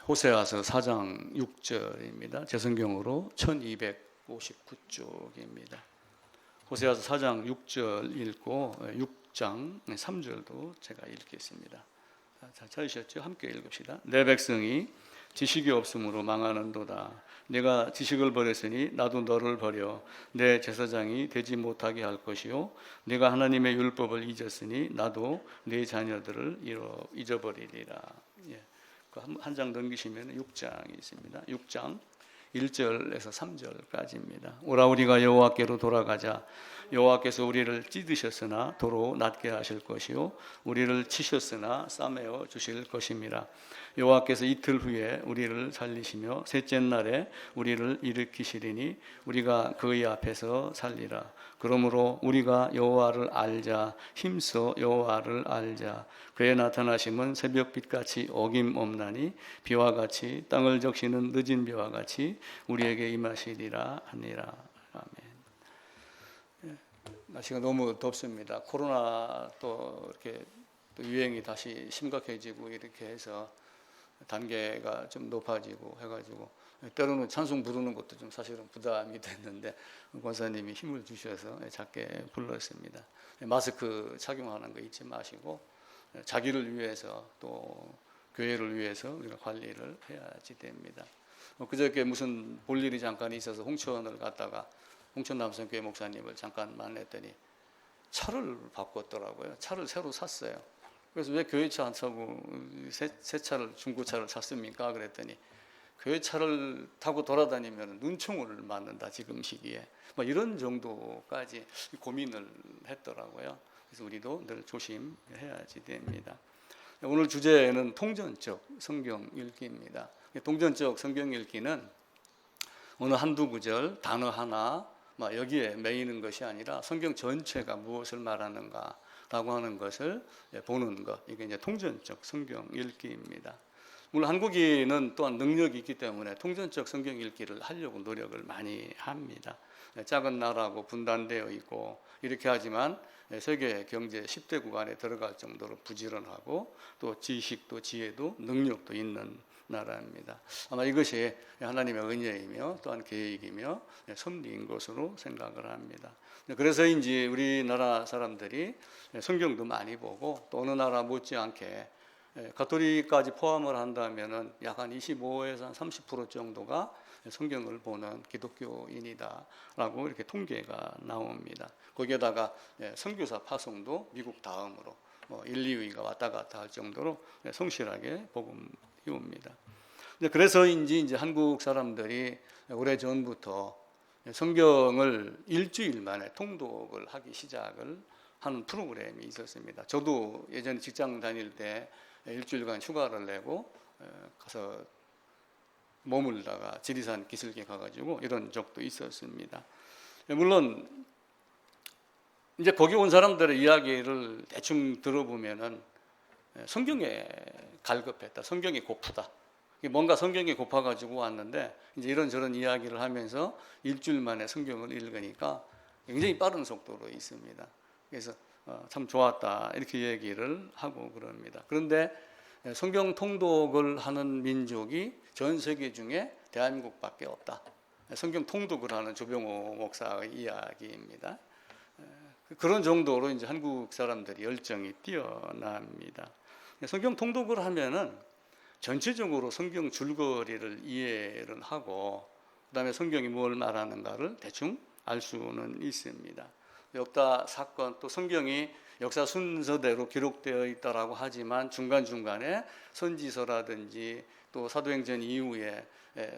호세아서 4장 6절입니다. 제 성경으로 1259쪽입니다. 호세아서 4장 6절 읽고 6장 3절도 제가 읽겠습니다. 잘 찾으셨죠? 함께 읽읍시다. 내 백성이 지식이 없으므로 망하는도다. 내가 지식을 버렸으니 나도 너를 버려 내 제사장이 되지 못하게 할 것이요 내가 하나님의 율법을 잊었으니 나도 내 자녀들을 잊어버리리라. 한 장 넘기시면 6장이 있습니다. 6장 1절에서 3절까지입니다. 오라 우리가 여호와께로 돌아가자. 여호와께서 우리를 찢으셨으나 도로 낫게 하실 것이요 우리를 치셨으나 싸매어 주실 것임이라. 여호와께서 이틀 후에 우리를 살리시며 셋째 날에 우리를 일으키시리니 우리가 그의 앞에서 살리라. 그러므로 우리가 여호와를 알자. 힘써 여호와를 알자. 그의 나타나심은 새벽빛같이 어김없나니 비와 같이 땅을 적시는 늦은 비와 같이 우리에게 임하시리라 하니라. 아멘. 날씨가 너무 덥습니다. 코로나 또 이렇게 또 유행이 다시 심각해지고 이렇게 해서 단계가 좀 높아지고 해가지고 때로는 찬송 부르는 것도 좀 사실은 부담이 됐는데 권사님이 힘을 주셔서 작게 불렀습니다. 마스크 착용하는 거 잊지 마시고 자기를 위해서 또 교회를 위해서 우리가 관리를 해야지 됩니다. 그저께 무슨 볼 일이 잠깐 있어서 홍천을 갔다가 홍천 남성교회 목사님을 잠깐 만났더니 차를 바꿨더라고요. 차를 새로 샀어요. 그래서 왜 교회 차 안 사고 새 차를 중고차를 샀습니까? 그랬더니 교회 차를 타고 돌아다니면 눈총을 맞는다 지금 시기에 뭐 이런 정도까지 고민을 했더라고요. 그래서 우리도 늘 조심해야지 됩니다. 오늘 주제는 통전적 성경 읽기입니다. 통전적 성경 읽기는 어느 한두 구절 단어 하나 여기에 매이는 것이 아니라 성경 전체가 무엇을 말하는가라고 하는 것을 보는 것, 이게 이제 통전적 성경 읽기입니다. 물론 한국인은 또한 능력이 있기 때문에 통전적 성경 읽기를 하려고 노력을 많이 합니다. 작은 나라고 분단되어 있고 이렇게 하지만 세계 경제 10대 구간에 들어갈 정도로 부지런하고 또 지식도 지혜도 능력도 있는 나라입니다. 아마 이것이 하나님의 은혜이며 또한 계획이며 섭리인 것으로 생각을 합니다. 그래서인지 우리나라 사람들이 성경도 많이 보고 또 어느 나라 못지않게 가톨릭까지 포함을 한다면 약 한 25에서 한 30% 정도가 성경을 보는 기독교인이다라고 이렇게 통계가 나옵니다. 거기에다가 선교사 파송도 미국 다음으로 1, 2위가 왔다 갔다 할 정도로 성실하게 복음 옵니다. 그래서인지 이제 한국 사람들이 오래 전부터 성경을 일주일 만에 통독을 하기 시작을 하는 프로그램이 있었습니다. 저도 예전에 직장 다닐 때 일주일간 휴가를 내고 가서 머물다가 지리산 기슭에 가가지고 이런 적도 있었습니다. 물론 이제 거기 온 사람들의 이야기를 대충 들어보면은 성경에 갈급했다, 성경이 고프다. 뭔가 성경이 고파가지고 왔는데 이제 이런저런 이야기를 하면서 일주일 만에 성경을 읽으니까 굉장히 빠른 속도로 있습니다. 그래서 참 좋았다 이렇게 얘기를 하고 그럽니다. 그런데 성경 통독을 하는 민족이 전 세계 중에 대한민국밖에 없다. 성경 통독을 하는 조병호 목사의 이야기입니다. 그런 정도로 이제 한국 사람들이 열정이 뛰어납니다. 성경 통독을 하면은 전체적으로 성경 줄거리를 이해를 하고 그다음에 성경이 뭘 말하는가를 대충 알 수는 있습니다. 역사 사건 또 성경이 역사 순서대로 기록되어 있다라고 하지만 중간중간에 선지서라든지 또 사도행전 이후에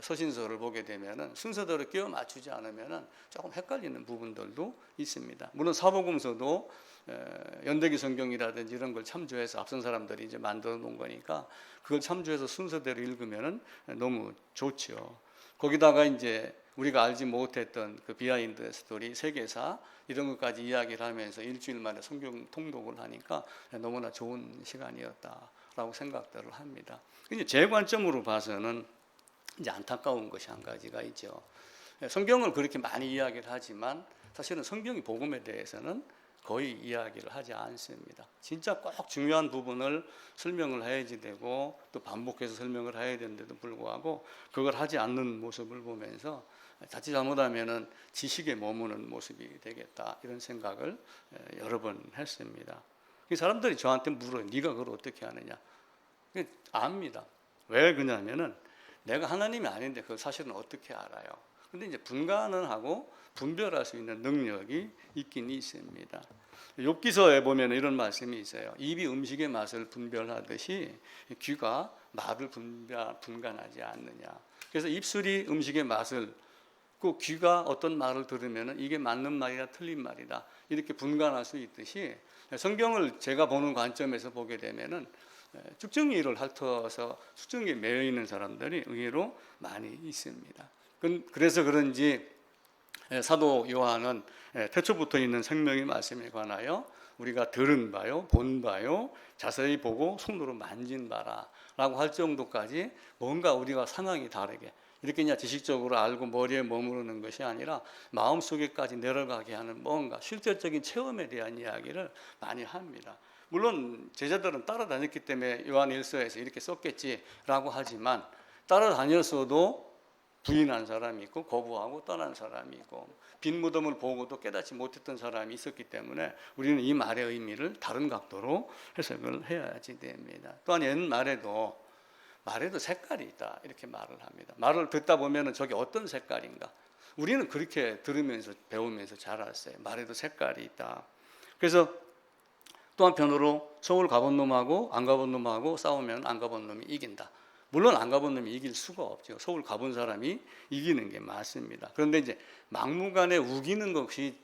서신서를 보게 되면은 순서대로 끼워 맞추지 않으면은 조금 헷갈리는 부분들도 있습니다. 물론 사복음서도 연대기 성경이라든지 이런 걸 참조해서 앞선 사람들이 이제 만들어 놓은 거니까 그걸 참조해서 순서대로 읽으면은 너무 좋죠. 거기다가 이제 우리가 알지 못했던 그 비하인드 스토리, 세계사 이런 것까지 이야기를 하면서 일주일 만에 성경 통독을 하니까 너무나 좋은 시간이었다라고 생각들을 합니다. 이제 제 관점으로 봐서는 이제 안타까운 것이 한 가지가 있죠. 성경을 그렇게 많이 이야기를 하지만 사실은 성경이 복음에 대해서는 거의 이야기를 하지 않습니다. 진짜 꼭 중요한 부분을 설명을 해야지 되고 또 반복해서 설명을 해야 되는데도 불구하고 그걸 하지 않는 모습을 보면서 자칫 잘못하면은 지식에 머무는 모습이 되겠다 이런 생각을 여러 번 했습니다. 사람들이 저한테 물어요. 네가 그걸 어떻게 하느냐? 압니다. 왜 그러냐면은 내가 하나님이 아닌데 그걸 사실은 어떻게 알아요? 근데 이제 분간은 하고 분별할 수 있는 능력이 있긴 있습니다. 욥기서에 보면 이런 말씀이 있어요. 입이 음식의 맛을 분별하듯이 귀가 말을 분간하지 않느냐. 그래서 입술이 음식의 맛을, 그 귀가 어떤 말을 들으면 이게 맞는 말이다 틀린 말이다 이렇게 분간할 수 있듯이 성경을 제가 보는 관점에서 보게 되면은 측정기를 핥아서 측정기에 매여 있는 사람들이 의외로 많이 있습니다. 그래서 그런지 사도 요한은 태초부터 있는 생명의 말씀에 관하여 우리가 들은 바요, 본 바요, 자세히 보고 손으로 만진 바라 라고 할 정도까지 뭔가 우리가 상황이 다르게 이렇게 그냥 지식적으로 알고 머리에 머무르는 것이 아니라 마음속에까지 내려가게 하는 뭔가 실질적인 체험에 대한 이야기를 많이 합니다. 물론 제자들은 따라다녔기 때문에 요한 1서에서 이렇게 썼겠지라고 하지만 따라다녔어도 부인한 사람이 있고 거부하고 떠난 사람이 있고 빈 무덤을 보고도 깨닫지 못했던 사람이 있었기 때문에 우리는 이 말의 의미를 다른 각도로 해석을 해야지 됩니다. 또한 옛말에도 색깔이 있다 이렇게 말을 합니다. 말을 듣다 보면 저게 어떤 색깔인가, 우리는 그렇게 들으면서 배우면서 자랐어요. 말에도 색깔이 있다. 그래서 또 한편으로 서울 가본 놈하고 안 가본 놈하고 싸우면 안 가본 놈이 이긴다. 물론 안 가본 놈이 이길 수가 없죠. 서울 가본 사람이 이기는 게 맞습니다. 그런데 이제 막무가내 우기는 것이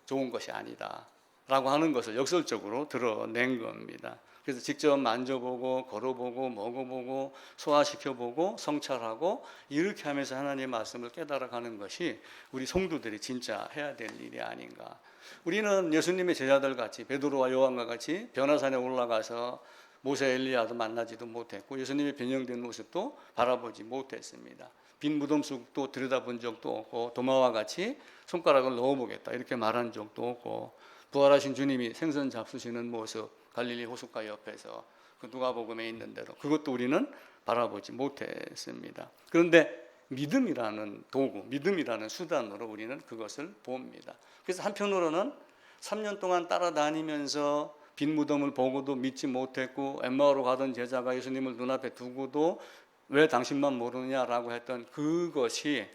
좋은 것이 아니다 라고 하는 것을 역설적으로 드러낸 겁니다. 그래서 직접 만져보고 걸어보고 먹어보고 소화시켜보고 성찰하고 이렇게 하면서 하나님의 말씀을 깨달아가는 것이 우리 성도들이 진짜 해야 될 일이 아닌가. 우리는 예수님의 제자들 같이 베드로와 요한과 같이 변화산에 올라가서 모세 엘리야도 만나지도 못했고 예수님의 변형된 모습도 바라보지 못했습니다. 빈 무덤 속도 들여다본 적도 없고 도마와 같이 손가락을 넣어보겠다 이렇게 말한 적도 없고 부활하신 주님이 생선 잡수시는 모습 갈릴리 호숫가 옆에서 그 누가복음에 있는 대로 그것도 우리는 바라보지 못했습니다. 그런데 믿음이라는 도구, 믿음이라는 수단으로 우리는 그것을 봅니다. 그래서 한편으로는 3년 동안 따라다니면서 빈 무덤을 보고도 믿지 못했고 엠마오로 가던 제자가 예수님을 눈앞에 두고도 왜 당신만 모르느냐라고 했던 그것이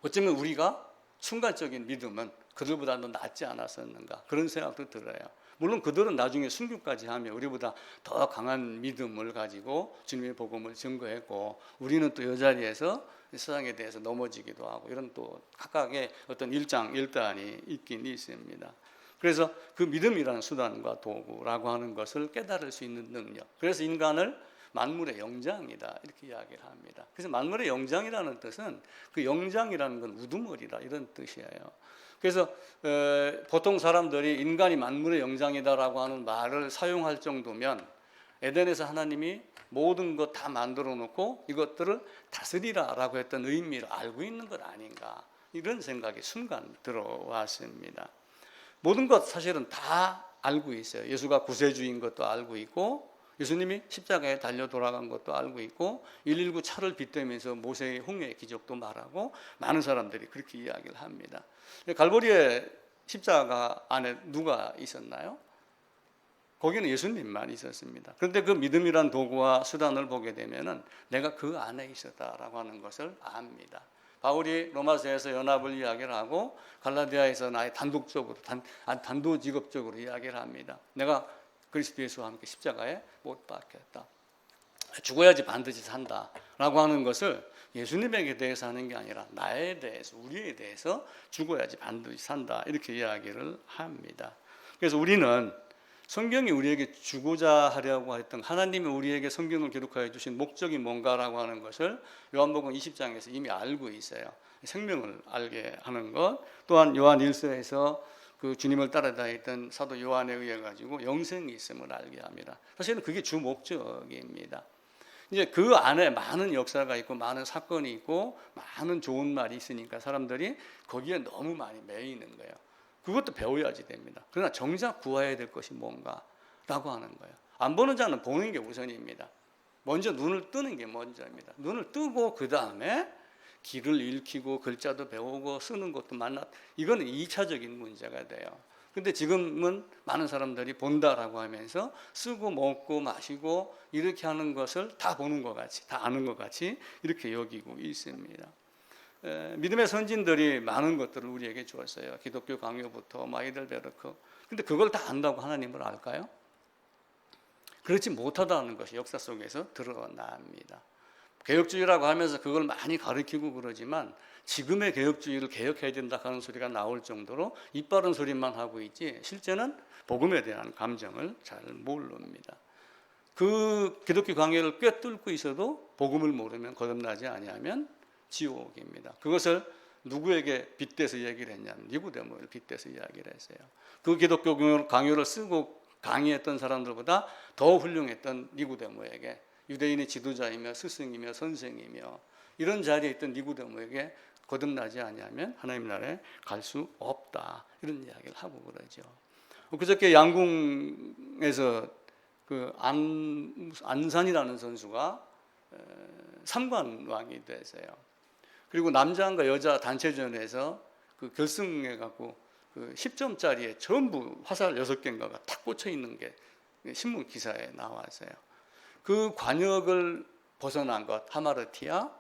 어쩌면 우리가 순간적인 믿음은 그들보다도 낫지 않았었는가 그런 생각도 들어요. 물론 그들은 나중에 순교까지 하며 우리보다 더 강한 믿음을 가지고 주님의 복음을 증거했고 우리는 또 이 자리에서 세상에 대해서 넘어지기도 하고 이런 또 각각의 어떤 일장일단이 있긴 있습니다. 그래서 그 믿음이라는 수단과 도구라고 하는 것을 깨달을 수 있는 능력, 그래서 인간을 만물의 영장이다 이렇게 이야기를 합니다. 그래서 만물의 영장이라는 뜻은 그 영장이라는 건 우두머리다 이런 뜻이에요. 그래서 보통 사람들이 인간이 만물의 영장이다라고 하는 말을 사용할 정도면 에덴에서 하나님이 모든 것 다 만들어 놓고 이것들을 다스리라라고 했던 의미를 알고 있는 것 아닌가 이런 생각이 순간 들어왔습니다. 모든 것 사실은 다 알고 있어요. 예수가 구세주인 것도 알고 있고 예수님이 십자가에 달려 돌아간 것도 알고 있고 119 차를 빗대면서 모세의 홍해의 기적도 말하고 많은 사람들이 그렇게 이야기를 합니다. 갈보리의 십자가 안에 누가 있었나요? 거기는 예수님만 있었습니다. 그런데 그 믿음이란 도구와 수단을 보게 되면은 내가 그 안에 있었다라고 하는 것을 압니다. 바울이 로마서에서 연합을 이야기를 하고 갈라디아에서는 아예 단도직입적으로 이야기를 합니다. 내가 그리스도 예수와 함께 십자가에 못 박혔다. 죽어야지 반드시 산다라고 하는 것을 예수님에게 대해서 하는 게 아니라 나에 대해서, 우리에 대해서 죽어야지 반드시 산다 이렇게 이야기를 합니다. 그래서 우리는 성경이 우리에게 주고자 하려고 했던 하나님이 우리에게 성경을 기록하여 주신 목적이 뭔가라고 하는 것을 요한복음 20장에서 이미 알고 있어요. 생명을 알게 하는 것, 또한 요한 1서에서 그 주님을 따라다녔던 사도 요한에 의해 가지고 영생이 있음을 알게 합니다. 사실은 그게 주 목적입니다. 이제 그 안에 많은 역사가 있고 많은 사건이 있고 많은 좋은 말이 있으니까 사람들이 거기에 너무 많이 매이는 거예요. 그것도 배워야지 됩니다. 그러나 정작 구해야 될 것이 뭔가라고 하는 거예요. 안 보는 자는 보는 게 우선입니다. 먼저 눈을 뜨는 게 먼저입니다. 눈을 뜨고 그 다음에 길을 읽히고 글자도 배우고 쓰는 것도 이거는 2차적인 문제가 돼요. 근데 지금은 많은 사람들이 본다라고 하면서 쓰고 먹고 마시고 이렇게 하는 것을 다 보는 것 같이, 다 아는 것 같이 이렇게 여기고 있습니다. 믿음의 선진들이 많은 것들을 우리에게 주었어요. 기독교 강요부터 하이델베르크. 근데 그걸 다 안다고 하나님을 알까요? 그렇지 못하다는 것이 역사 속에서 드러납니다. 개혁주의라고 하면서 그걸 많이 가르치고 그러지만 지금의 개혁주의를 개혁해야 된다 하는 소리가 나올 정도로 입 바른 소리만 하고 있지 실제는 복음에 대한 감정을 잘 모릅니다. 그 기독교 강요를 꿰뚫고 있어도 복음을 모르면 거듭나지 아니하면 지옥입니다. 그것을 누구에게 빗대서 얘기를 했냐면 니고데모를 빗대서 이야기를 했어요. 그 기독교 강요를 쓰고 강의했던 사람들보다 더 훌륭했던 니고데모에게, 유대인의 지도자이며 스승이며 선생이며 이런 자리에 있던 니고데모에게 거듭나지 아니하면 하나님 나라에 갈 수 없다, 이런 이야기를 하고 그러죠. 그저께 양궁에서 그 안산이라는 선수가 삼관왕이 됐어요. 그리고 남자와 여자 단체전에서 그 결승해 갖고 그 10점짜리에 전부 화살 6개인가가 탁 꽂혀 있는 게 신문 기사에 나왔어요. 그 관역을 벗어난 것, 하마르티아,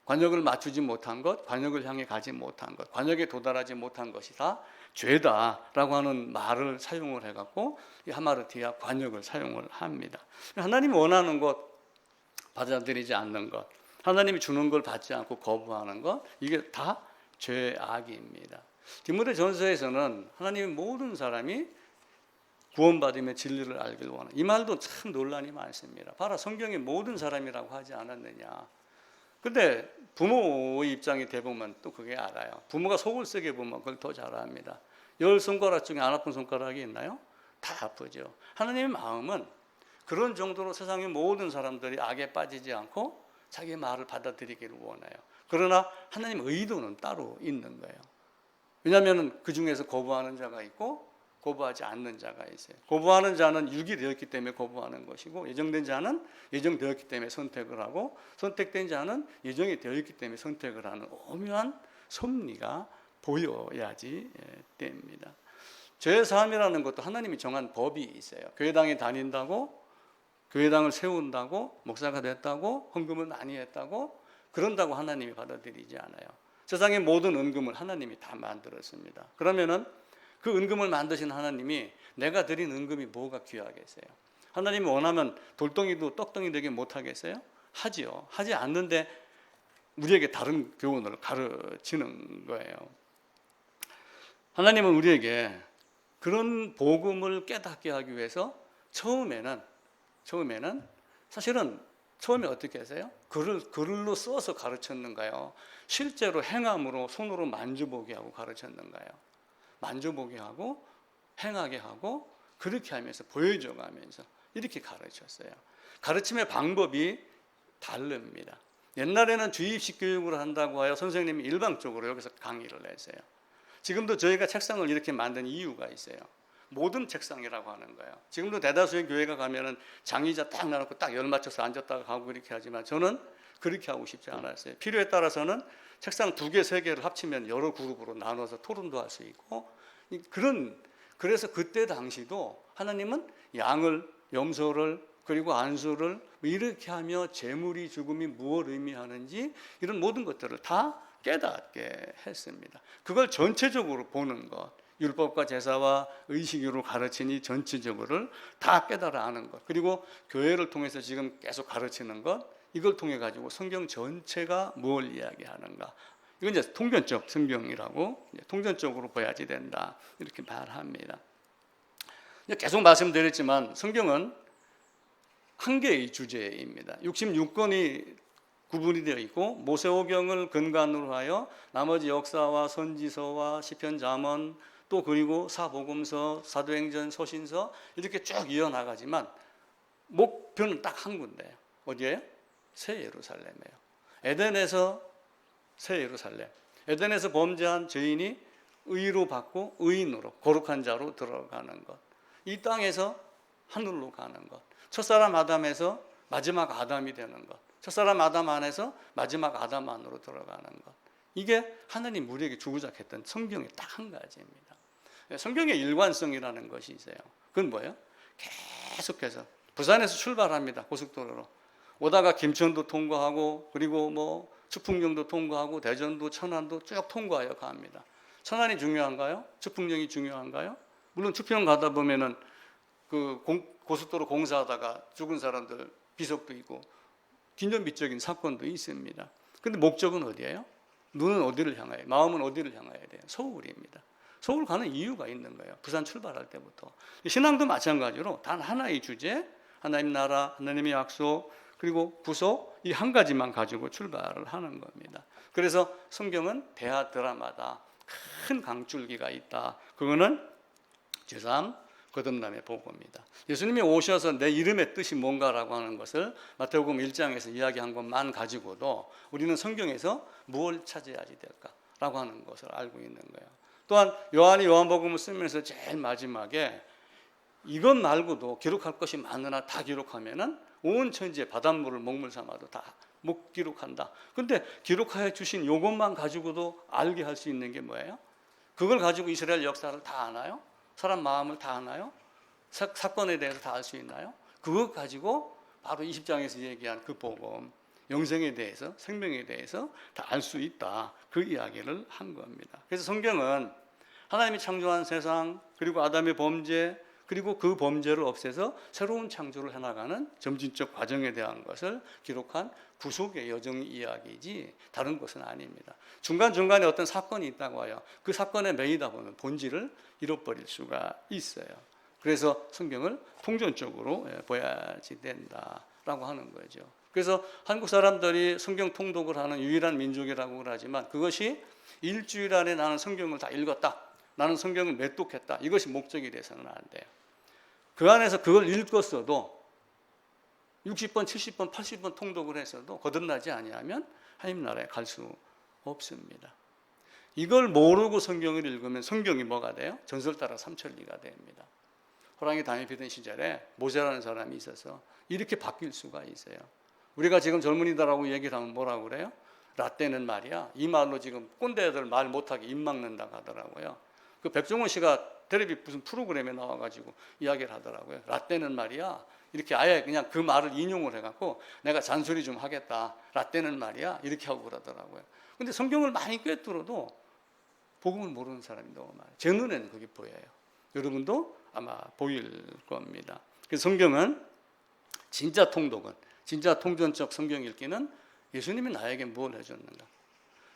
관역을 맞추지 못한 것, 관역을 향해 가지 못한 것, 관역에 도달하지 못한 것이 다 죄다라고 하는 말을 사용을 해갖고 이 하마르티아 관역을 사용을 합니다. 하나님이 원하는 것 받아들이지 않는 것, 하나님이 주는 걸 받지 않고 거부하는 것, 이게 다 죄악입니다. 디모데전서에서는 하나님의 모든 사람이 구원받으며 진리를 알기를 원하는, 이 말도 참 논란이 많습니다. 봐라, 성경에 모든 사람이라고 하지 않았느냐. 근데 부모의 입장이 대보면 또 그게 알아요. 부모가 속을 쓰게 보면 그걸 더 잘 압니다. 10손가락 중에 안 아픈 손가락이 있나요? 다 아프죠. 하나님의 마음은 그런 정도로 세상의 모든 사람들이 악에 빠지지 않고 자기의 말을 받아들이기를 원해요. 그러나 하나님의 의도는 따로 있는 거예요. 왜냐하면 그 중에서 거부하는 자가 있고 거부하지 않는 자가 있어요. 거부하는 자는 육이 되었기 때문에 거부하는 것이고, 예정된 자는 예정되었기 때문에 선택을 하고, 선택된 자는 예정이 되었기 때문에 선택을 하는 오묘한 섭리가 보여야지 됩니다. 죄 사함이라는 것도 하나님이 정한 법이 있어요. 교회당에 다닌다고, 교회당을 세운다고, 목사가 됐다고, 헌금을 많이 했다고, 그런다고 하나님이 받아들이지 않아요. 세상의 모든 은금을 하나님이 다 만들었습니다. 그러면은 그 은금을 만드신 하나님이 내가 드린 은금이 뭐가 귀하겠어요? 하나님이 원하면 돌덩이도 떡덩이 되게 못하겠어요? 하지요. 하지 않는데 우리에게 다른 교훈을 가르치는 거예요. 하나님은 우리에게 그런 복음을 깨닫게 하기 위해서 처음에는 사실은 처음에 어떻게 했어요? 글로 써서 가르쳤는가요? 실제로 행함으로 손으로 만져보게 하고 가르쳤는가요? 만져보게 하고 행하게 하고 그렇게 하면서 보여줘가면서 이렇게 가르쳤어요. 가르침의 방법이 다릅니다. 옛날에는 주입식 교육을 한다고 하여 선생님이 일방적으로 여기서 강의를 했어요. 지금도 저희가 책상을 이렇게 만든 이유가 있어요. 모든 책상이라고 하는 거예요. 지금도 대다수의 교회가 가면은 장의자 딱 놔놓고 딱 열 맞춰서 앉았다가 가고 이렇게 하지만 저는 그렇게 하고 싶지 않았어요. 필요에 따라서는 책상 2개, 3개를 합치면 여러 그룹으로 나눠서 토론도 할 수 있고, 그래서 그때 당시도 하나님은 양을, 염소를, 그리고 안수를 이렇게 하며 재물이 죽음이 무엇을 의미하는지 이런 모든 것들을 다 깨닫게 했습니다. 그걸 전체적으로 보는 것, 율법과 제사와 의식으로 가르치니 전체적으로를 다 깨달아 아는 것, 그리고 교회를 통해서 지금 계속 가르치는 것, 이걸 통해 가지고 성경 전체가 뭘 이야기하는가, 이건 이제 통전적 성경이라고 통전적으로 봐야지 된다, 이렇게 말합니다. 계속 말씀드렸지만 성경은 한 개의 주제입니다. 66권이 구분이 되어 있고 모세오경을 근간으로 하여 나머지 역사와 선지서와 시편 잠언 또 그리고 사복음서, 사도행전, 서신서 이렇게 쭉 이어나가지만 목표는 딱 한 군데예요. 어디예요? 새 예루살렘이에요. 에덴에서 새 예루살렘. 에덴에서 범죄한 죄인이 의로 받고 의인으로 거룩한 자로 들어가는 것. 이 땅에서 하늘로 가는 것. 첫사람 아담에서 마지막 아담이 되는 것. 첫사람 아담 안에서 마지막 아담 안으로 들어가는 것. 이게 하나님 우리에게 주고자 했던 성경의 딱 한 가지입니다. 성경의 일관성이라는 것이 있어요. 그건 뭐예요? 계속해서 부산에서 출발합니다. 고속도로로. 오다가 김천도 통과하고 그리고 뭐 추풍령도 통과하고 대전도 천안도 쭉 통과하여 갑니다. 천안이 중요한가요? 추풍령이 중요한가요? 물론 추풍령 가다 보면은 그 고속도로 공사하다가 죽은 사람들 비석도 있고 기념비적인 사건도 있습니다. 근데 목적은 어디예요? 눈은 어디를 향하여, 마음은 어디를 향하여야 돼요? 서울입니다. 서울 가는 이유가 있는 거예요. 부산 출발할 때부터. 신앙도 마찬가지로 단 하나의 주제, 하나님 나라, 하나님의 약속, 그리고 구속 이 한 가지만 가지고 출발을 하는 겁니다. 그래서 성경은 대하 드라마다 큰 강줄기가 있다. 그거는 제3 거듭남의 보고입니다. 예수님이 오셔서 내 이름의 뜻이 뭔가라고 하는 것을 마태복음 1장에서 이야기한 것만 가지고도 우리는 성경에서 무엇을 찾아야지 될까라고 하는 것을 알고 있는 거예요. 또한 요한이 요한복음을 쓰면서 제일 마지막에 이것 말고도 기록할 것이 많으나 다 기록하면은 온 천지의 바닷물을 먹물 삼아도 다 못 기록한다. 근데 기록하여 주신 이것만 가지고도 알게 할 수 있는 게 뭐예요? 그걸 가지고 이스라엘 역사를 다 아나요? 사람 마음을 다 아나요? 사건에 대해서 다 알 수 있나요? 그거 가지고 바로 20장에서 얘기한 그 복음, 영생에 대해서, 생명에 대해서 다 알 수 있다. 그 이야기를 한 겁니다. 그래서 성경은 하나님이 창조한 세상, 그리고 아담의 범죄, 그리고 그 범죄를 없애서 새로운 창조를 해나가는 점진적 과정에 대한 것을 기록한 구속의 여정 이야기이지 다른 것은 아닙니다. 중간중간에 어떤 사건이 있다고 해요. 그 사건에 매이다 보면 본질을 잃어버릴 수가 있어요. 그래서 성경을 통전적으로 봐야지 된다라고 하는 거죠. 그래서 한국 사람들이 성경 통독을 하는 유일한 민족이라고 하지만 그것이 일주일 안에 나는 성경을 다 읽었다. 나는 성경을 매독했다. 이것이 목적이 돼서는 안 돼요. 그 안에서 그걸 읽었어도 60번, 70번, 80번 통독을 했어도 거듭나지 아니하면 하나님 나라에 갈 수 없습니다. 이걸 모르고 성경을 읽으면 성경이 뭐가 돼요? 전설 따라 삼천리가 됩니다. 호랑이 담이 피던 시절에 모세라는 사람이 있어서 이렇게 바뀔 수가 있어요. 우리가 지금 젊은이다라고 얘기를 하면 뭐라고 그래요? 라떼는 말이야. 이 말로 지금 꼰대들 말 못하게 입 막는다고 하더라고요. 그 백종원 씨가 텔레비 무슨 프로그램에 나와가지고 이야기를 하더라고요. 라떼는 말이야. 이렇게 아예 그냥 그 말을 인용을 해갖고 내가 잔소리 좀 하겠다. 라떼는 말이야. 이렇게 하고 그러더라고요. 근데 성경을 많이 꿰뚫어도 복음을 모르는 사람이 너무 많아요. 제 눈에는 그게 보여요. 여러분도 아마 보일 겁니다. 그래서 성경은 진짜 통독은, 진짜 통전적 성경 읽기는 예수님이 나에게 뭘 해줬는가.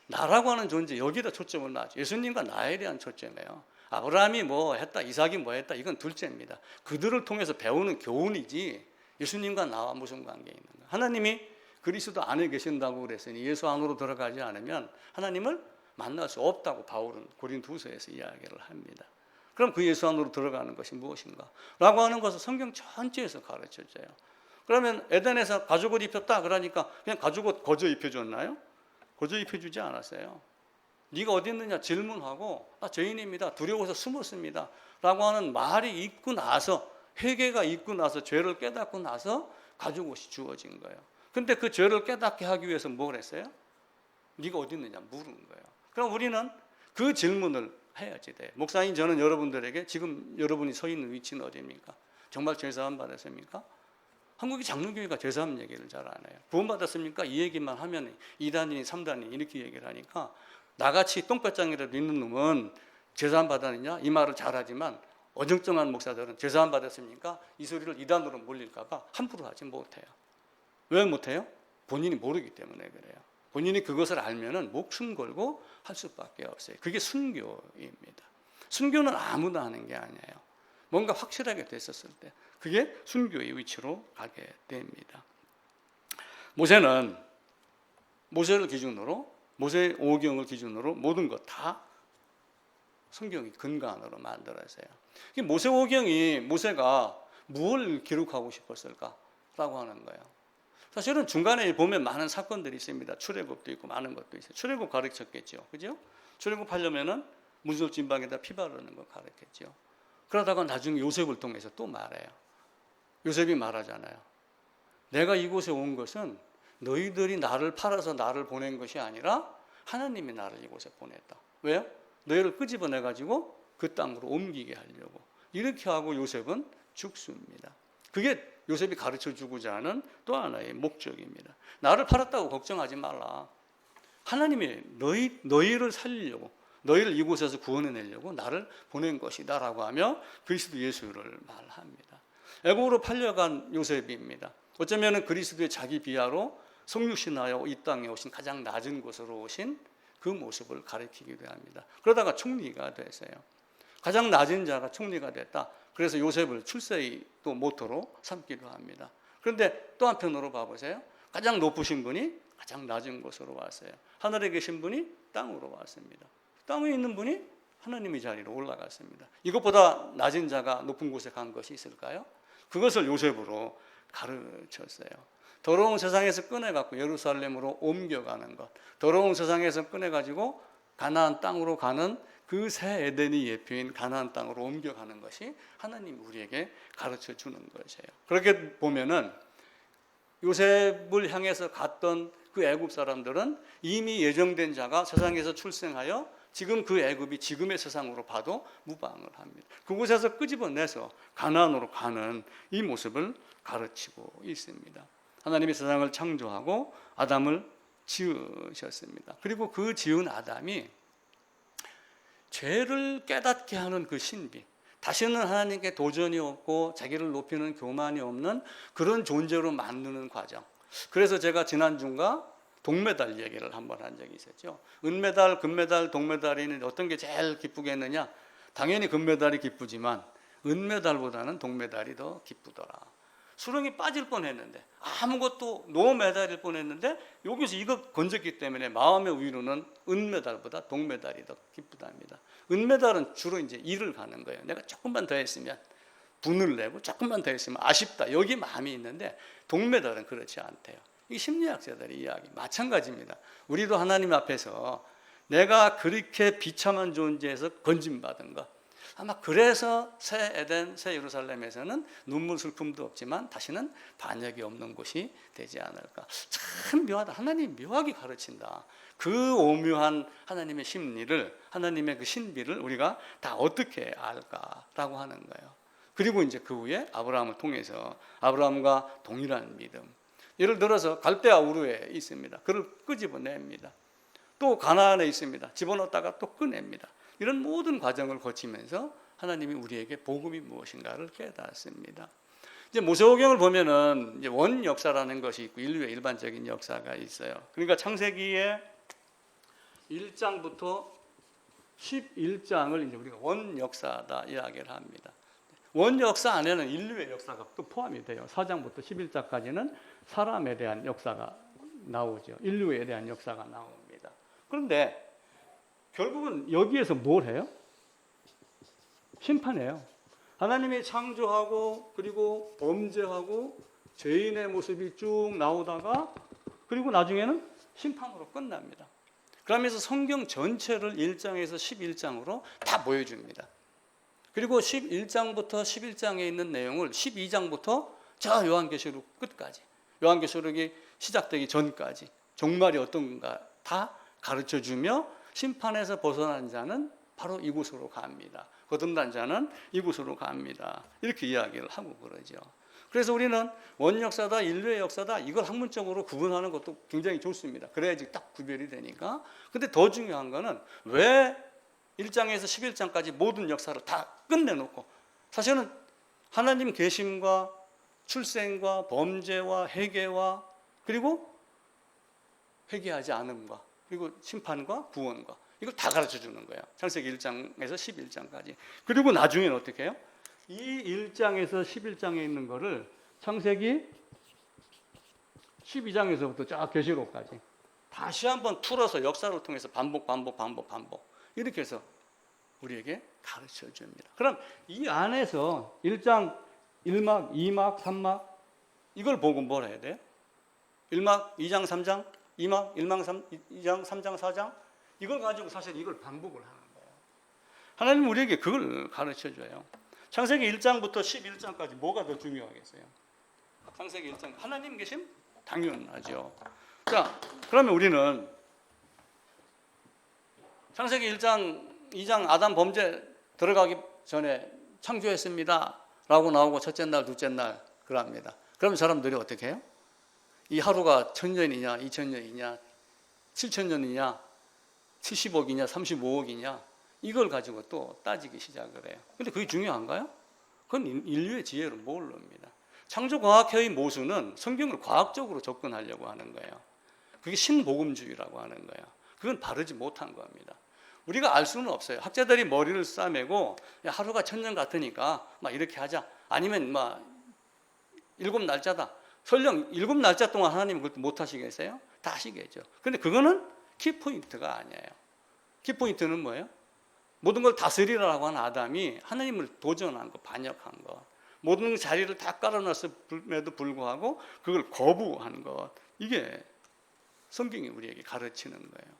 나라고 하는 존재, 여기다 초점을 놔죠. 예수님과 나에 대한 초점이에요. 아브라함이 뭐 했다, 이삭이 뭐 했다, 이건 둘째입니다. 그들을 통해서 배우는 교훈이지 예수님과 나와 무슨 관계 있는가. 하나님이 그리스도 안에 계신다고 그랬으니 예수 안으로 들어가지 않으면 하나님을 만날 수 없다고 바울은 고린도후서에서 이야기를 합니다. 그럼 그 예수 안으로 들어가는 것이 무엇인가? 라고 하는 것을 성경 전체에서 가르쳐줘요. 그러면 에덴에서 가죽옷 입혔다 그러니까 그냥 가죽옷 거저 입혀줬나요? 거저 입혀주지 않았어요. 네가 어디 있느냐 질문하고 나 죄인입니다. 두려워서 숨었습니다. 라고 하는 말이 있고 나서 회개가 있고 나서 죄를 깨닫고 나서 가죽옷이 주어진 거예요. 근데 그 죄를 깨닫게 하기 위해서 뭘 했어요? 네가 어디 있느냐 물은 거예요. 그럼 우리는 그 질문을 해야지 돼. 목사님 저는 여러분들에게 지금 여러분이 서 있는 위치는 어디입니까? 정말 죄사함 받았습니까? 한국의 장로교회가 죄사함 얘기를 잘 안 해요. 구원받았습니까? 이 얘기만 하면 2단이니 3단이니 이렇게 얘기를 하니까 나같이 똥배짱이라도 있는 놈은 죄사함 받았느냐? 이 말을 잘하지만 어정쩡한 목사들은 죄사함 받았습니까? 이 소리를 2단으로 몰릴까 봐 함부로 하지 못해요. 왜 못해요? 본인이 모르기 때문에 그래요. 본인이 그것을 알면은 목숨 걸고 할 수밖에 없어요. 그게 순교입니다. 순교는 아무나 하는 게 아니에요. 뭔가 확실하게 됐었을 때 그게 순교의 위치로 가게 됩니다. 모세는 모세를 기준으로 모세 오경을 기준으로 모든 것 다 성경이 근간으로 만들어져요. 모세 오경이 모세가 무엇을 기록하고 싶었을까라고 하는 거예요. 사실은 중간에 보면 많은 사건들이 있습니다. 출애굽도 있고 많은 것도 있어요. 출애굽 가르쳤겠죠. 그죠? 출애굽하려면은 문설진방에다 피 바르는 거 가르쳤죠. 그러다가 나중에 요셉을 통해서 또 말해요. 요셉이 말하잖아요. 내가 이곳에 온 것은 너희들이 나를 팔아서 나를 보낸 것이 아니라 하나님이 나를 이곳에 보냈다. 왜요? 너희를 끄집어내가지고 그 땅으로 옮기게 하려고. 이렇게 하고 요셉은 죽습니다. 그게 요셉이 가르쳐주고자 하는 또 하나의 목적입니다. 나를 팔았다고 걱정하지 말라. 하나님이 너희를 살리려고, 너희를 이곳에서 구원해내려고 나를 보낸 것이다 라고 하며 그리스도 예수를 말합니다. 애국으로 팔려간 요셉입니다. 어쩌면 그리스도의 자기 비하로 성육신하여 이 땅에 오신 가장 낮은 곳으로 오신 그 모습을 가리키기도 합니다. 그러다가 총리가 됐어요. 가장 낮은 자가 총리가 됐다. 그래서 요셉을 출세의 또 모토로 삼기도 합니다. 그런데 또 한편으로 봐보세요. 가장 높으신 분이 가장 낮은 곳으로 왔어요. 하늘에 계신 분이 땅으로 왔습니다. 땅에 있는 분이 하나님의 자리로 올라갔습니다. 이것보다 낮은 자가 높은 곳에 간 것이 있을까요? 그것을 요셉으로 가르쳤어요. 더러운 세상에서 꺼내갖고 예루살렘으로 옮겨가는 것, 더러운 세상에서 꺼내가지고 가나안 땅으로 가는 그 새 에덴이 예표인 가나안 땅으로 옮겨가는 것이 하나님이 우리에게 가르쳐 주는 것이에요. 그렇게 보면은 요셉을 향해서 갔던 그 애굽 사람들은 이미 예정된 자가 세상에서 출생하여 지금 그 애굽이 지금의 세상으로 봐도 무방을 합니다. 그곳에서 끄집어내서 가나안으로 가는 이 모습을 가르치고 있습니다. 하나님이 세상을 창조하고 아담을 지으셨습니다. 그리고 그 지은 아담이 죄를 깨닫게 하는 그 신비, 다시는 하나님께 도전이 없고 자기를 높이는 교만이 없는 그런 존재로 만드는 과정. 그래서 제가 지난주인가 동메달 얘기를 한번 한 적이 있었죠. 은메달, 금메달, 동메달이 어떤 게 제일 기쁘게 했느냐? 당연히 금메달이 기쁘지만 은메달보다는 동메달이 더 기쁘더라. 수렁이 빠질 뻔했는데 아무것도 노메달일 뻔했는데 여기서 이거 건졌기 때문에 마음의 위로는 은메달보다 동메달이 더 기쁘답니다. 은메달은 주로 이제 일을 가는 거예요. 내가 조금만 더 했으면 분을 내고 조금만 더 했으면 아쉽다. 여기 마음이 있는데 동메달은 그렇지 않대요. 이 심리학자들의 이야기 마찬가지입니다. 우리도 하나님 앞에서 내가 그렇게 비참한 존재에서 건짐받은 것, 아마 그래서 새 에덴, 새 예루살렘에서는 눈물 슬픔도 없지만 다시는 반역이 없는 곳이 되지 않을까. 참 묘하다. 하나님이 묘하게 가르친다. 그 오묘한 하나님의 심리를, 하나님의 그 신비를 우리가 다 어떻게 알까라고 하는 거예요. 그리고 이제 그 후에 아브라함을 통해서 아브라함과 동일한 믿음. 예를 들어서 갈대아 우르에 있습니다. 그를 끄집어냅니다. 또 가나안에 있습니다. 집어넣었다가 또 꺼냅니다. 이런 모든 과정을 거치면서 하나님이 우리에게 복음이 무엇인가를 깨닫습니다. 이제 모세오경을 보면은 이제 원 역사라는 것이 있고 인류의 일반적인 역사가 있어요. 그러니까 창세기의 1장부터 11장을 이제 우리가 원 역사다 이야기를 합니다. 원 역사 안에는 인류의 역사가 또 포함이 돼요. 4장부터 11장까지는 사람에 대한 역사가 나오죠. 인류에 대한 역사가 나옵니다. 그런데 결국은 여기에서 뭘 해요? 심판해요. 하나님이 창조하고 그리고 범죄하고 죄인의 모습이 쭉 나오다가 그리고 나중에는 심판으로 끝납니다. 그러면서 성경 전체를 1장에서 11장으로 다 보여줍니다. 그리고 11장부터 11장에 있는 내용을 12장부터 저 요한계시록 끝까지, 요한계시록이 시작되기 전까지 종말이 어떤가 다 가르쳐주며 심판에서 벗어난 자는 바로 이곳으로 갑니다. 거듭난 자는 이곳으로 갑니다. 이렇게 이야기를 하고 그러죠. 그래서 우리는 원역사다, 인류의 역사다 이걸 학문적으로 구분하는 것도 굉장히 좋습니다. 그래야지 딱 구별이 되니까. 근데 더 중요한 거는 왜 1장에서 11장까지 모든 역사를 다 끝내놓고 사실은 하나님 계심과 출생과 범죄와 회개와 그리고 회개하지 않음과 그리고 심판과 구원과 이걸 다 가르쳐 주는 거예요. 창세기 1장에서 11장까지. 그리고 나중에는 어떻게 해요? 이 1장에서 11장에 있는 거를 창세기 12장에서부터 쫙 계시록까지 다시 한번 풀어서 역사를 통해서 반복 이렇게 해서 우리에게 가르쳐 줍니다. 그럼 이 안에서 1장 1막, 2막, 3막 이걸 보고 뭘 해야 돼요? 1막 2장 3장 2막 1막 2장 3장 4장 이걸 가지고 사실 이걸 반복을 하는 거예요. 하나님은 우리에게 그걸 가르쳐줘요. 창세기 1장부터 11장까지 뭐가 더 중요하겠어요? 창세기 1장 하나님 계심? 당연하죠. 자, 그러면 우리는 창세기 1장 2장 아담 범죄 들어가기 전에 창조했습니다 라고 나오고 첫째 날 둘째 날 그럽니다. 그럼 사람들이 어떻게 해요? 이 하루가 1000년이냐 2000년이냐 7000년이냐 70억이냐 35억이냐 이걸 가지고 또 따지기 시작을 해요. 근데 그게 중요한가요? 그건 인류의 지혜로 모릅니다. 창조과학회의 모순은 성경을 과학적으로 접근하려고 하는 거예요. 그게 신복음주의라고 하는 거예요. 그건 바르지 못한 겁니다. 우리가 알 수는 없어요. 학자들이 머리를 싸매고 하루가 1000년 같으니까 막 이렇게 하자. 아니면 막 7날짜다. 설령 7날짜 동안 하나님은 그것도 못 하시겠어요? 다 하시겠죠. 근데 그거는 키포인트가 아니에요. 키포인트는 뭐예요? 모든 걸 다스리라고 한 아담이 하나님을 도전한 거, 반역한 거. 모든 자리를 다 깔아놨음에도 불구하고 그걸 거부한 것. 이게 성경이 우리에게 가르치는 거예요.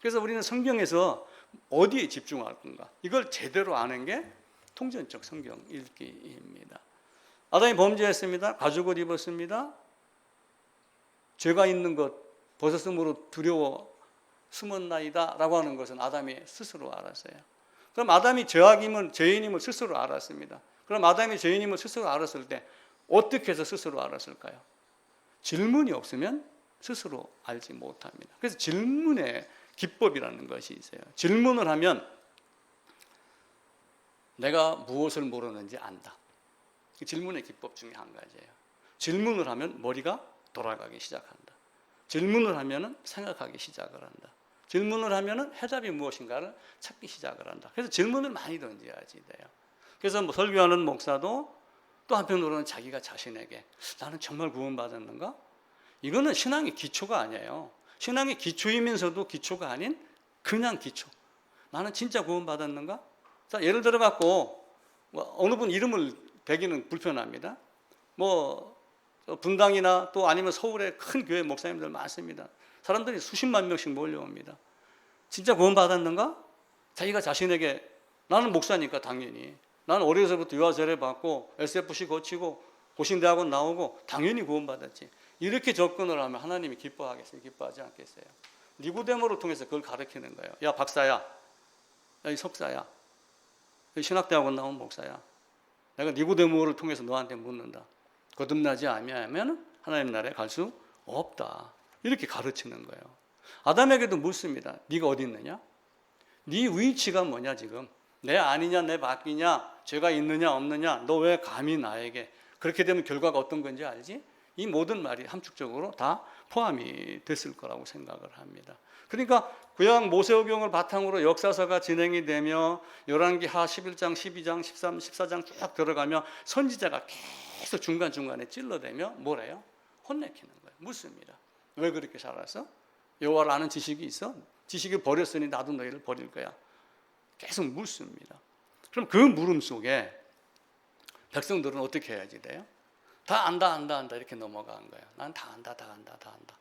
그래서 우리는 성경에서 어디에 집중할 건가? 이걸 제대로 아는 게 통전적 성경 읽기입니다. 아담이 범죄했습니다. 가죽을 입었습니다. 죄가 있는 것, 벗었으므로 두려워 숨었나이다 라고 하는 것은 아담이 스스로 알았어요. 그럼 아담이 죄인임을 스스로 알았습니다. 그럼 아담이 죄인임을 스스로 알았을 때 어떻게 해서 스스로 알았을까요? 질문이 없으면 스스로 알지 못합니다. 그래서 질문의 기법이라는 것이 있어요. 질문을 하면 내가 무엇을 모르는지 안다. 질문의 기법 중에 한 가지예요. 질문을 하면 머리가 돌아가기 시작한다. 질문을 하면 생각하기 시작을 한다. 질문을 하면 해답이 무엇인가를 찾기 시작을 한다. 그래서 질문을 많이 던져야지 돼요. 그래서 뭐 설교하는 목사도 또 한편으로는 자기가 자신에게 나는 정말 구원받았는가? 이거는 신앙의 기초가 아니에요. 신앙의 기초이면서도 기초가 아닌 그냥 기초. 나는 진짜 구원받았는가? 자, 예를 들어 갖고 뭐 어느 분 이름을 대기는 불편합니다. 뭐 분당이나 또 아니면 서울에 큰 교회 목사님들 많습니다. 사람들이 수십만 명씩 몰려옵니다. 진짜 구원받았는가? 자기가 자신에게 나는 목사니까 당연히 나는 어려서부터 유아세례 받고 SFC 거치고 고신대학원 나오고 당연히 구원받았지. 이렇게 접근을 하면 하나님이 기뻐하겠어요? 기뻐하지 않겠어요? 니고데모를 통해서 그걸 가르치는 거예요. 야 박사야, 야 이 석사야, 신학대학원 나온 목사야. 내가 니고데모를 통해서 너한테 묻는다. 거듭나지 아니하면 하나님 나라에 갈 수 없다. 이렇게 가르치는 거예요. 아담에게도 묻습니다. 네가 어디 있느냐? 네 위치가 뭐냐 지금? 내 아니냐 내 밖이냐? 죄가 있느냐 없느냐? 너 왜 감히 나에게? 그렇게 되면 결과가 어떤 건지 알지? 이 모든 말이 함축적으로 다 포함이 됐을 거라고 생각을 합니다. 그러니까 구약 모세오경을 바탕으로 역사서가 진행이 되며 열왕기하 11장, 12장, 13, 14장 쭉 들어가며 선지자가 계속 중간중간에 찔러대며 뭐래요? 혼내키는 거예요. 묻습니다. 왜 그렇게 살았어? 여호와를 아는 지식이 있어? 지식을 버렸으니 나도 너희를 버릴 거야. 계속 묻습니다. 그럼 그 물음 속에 백성들은 어떻게 해야지 돼요? 다 안다 이렇게 넘어간 거예요. 난 다 안다.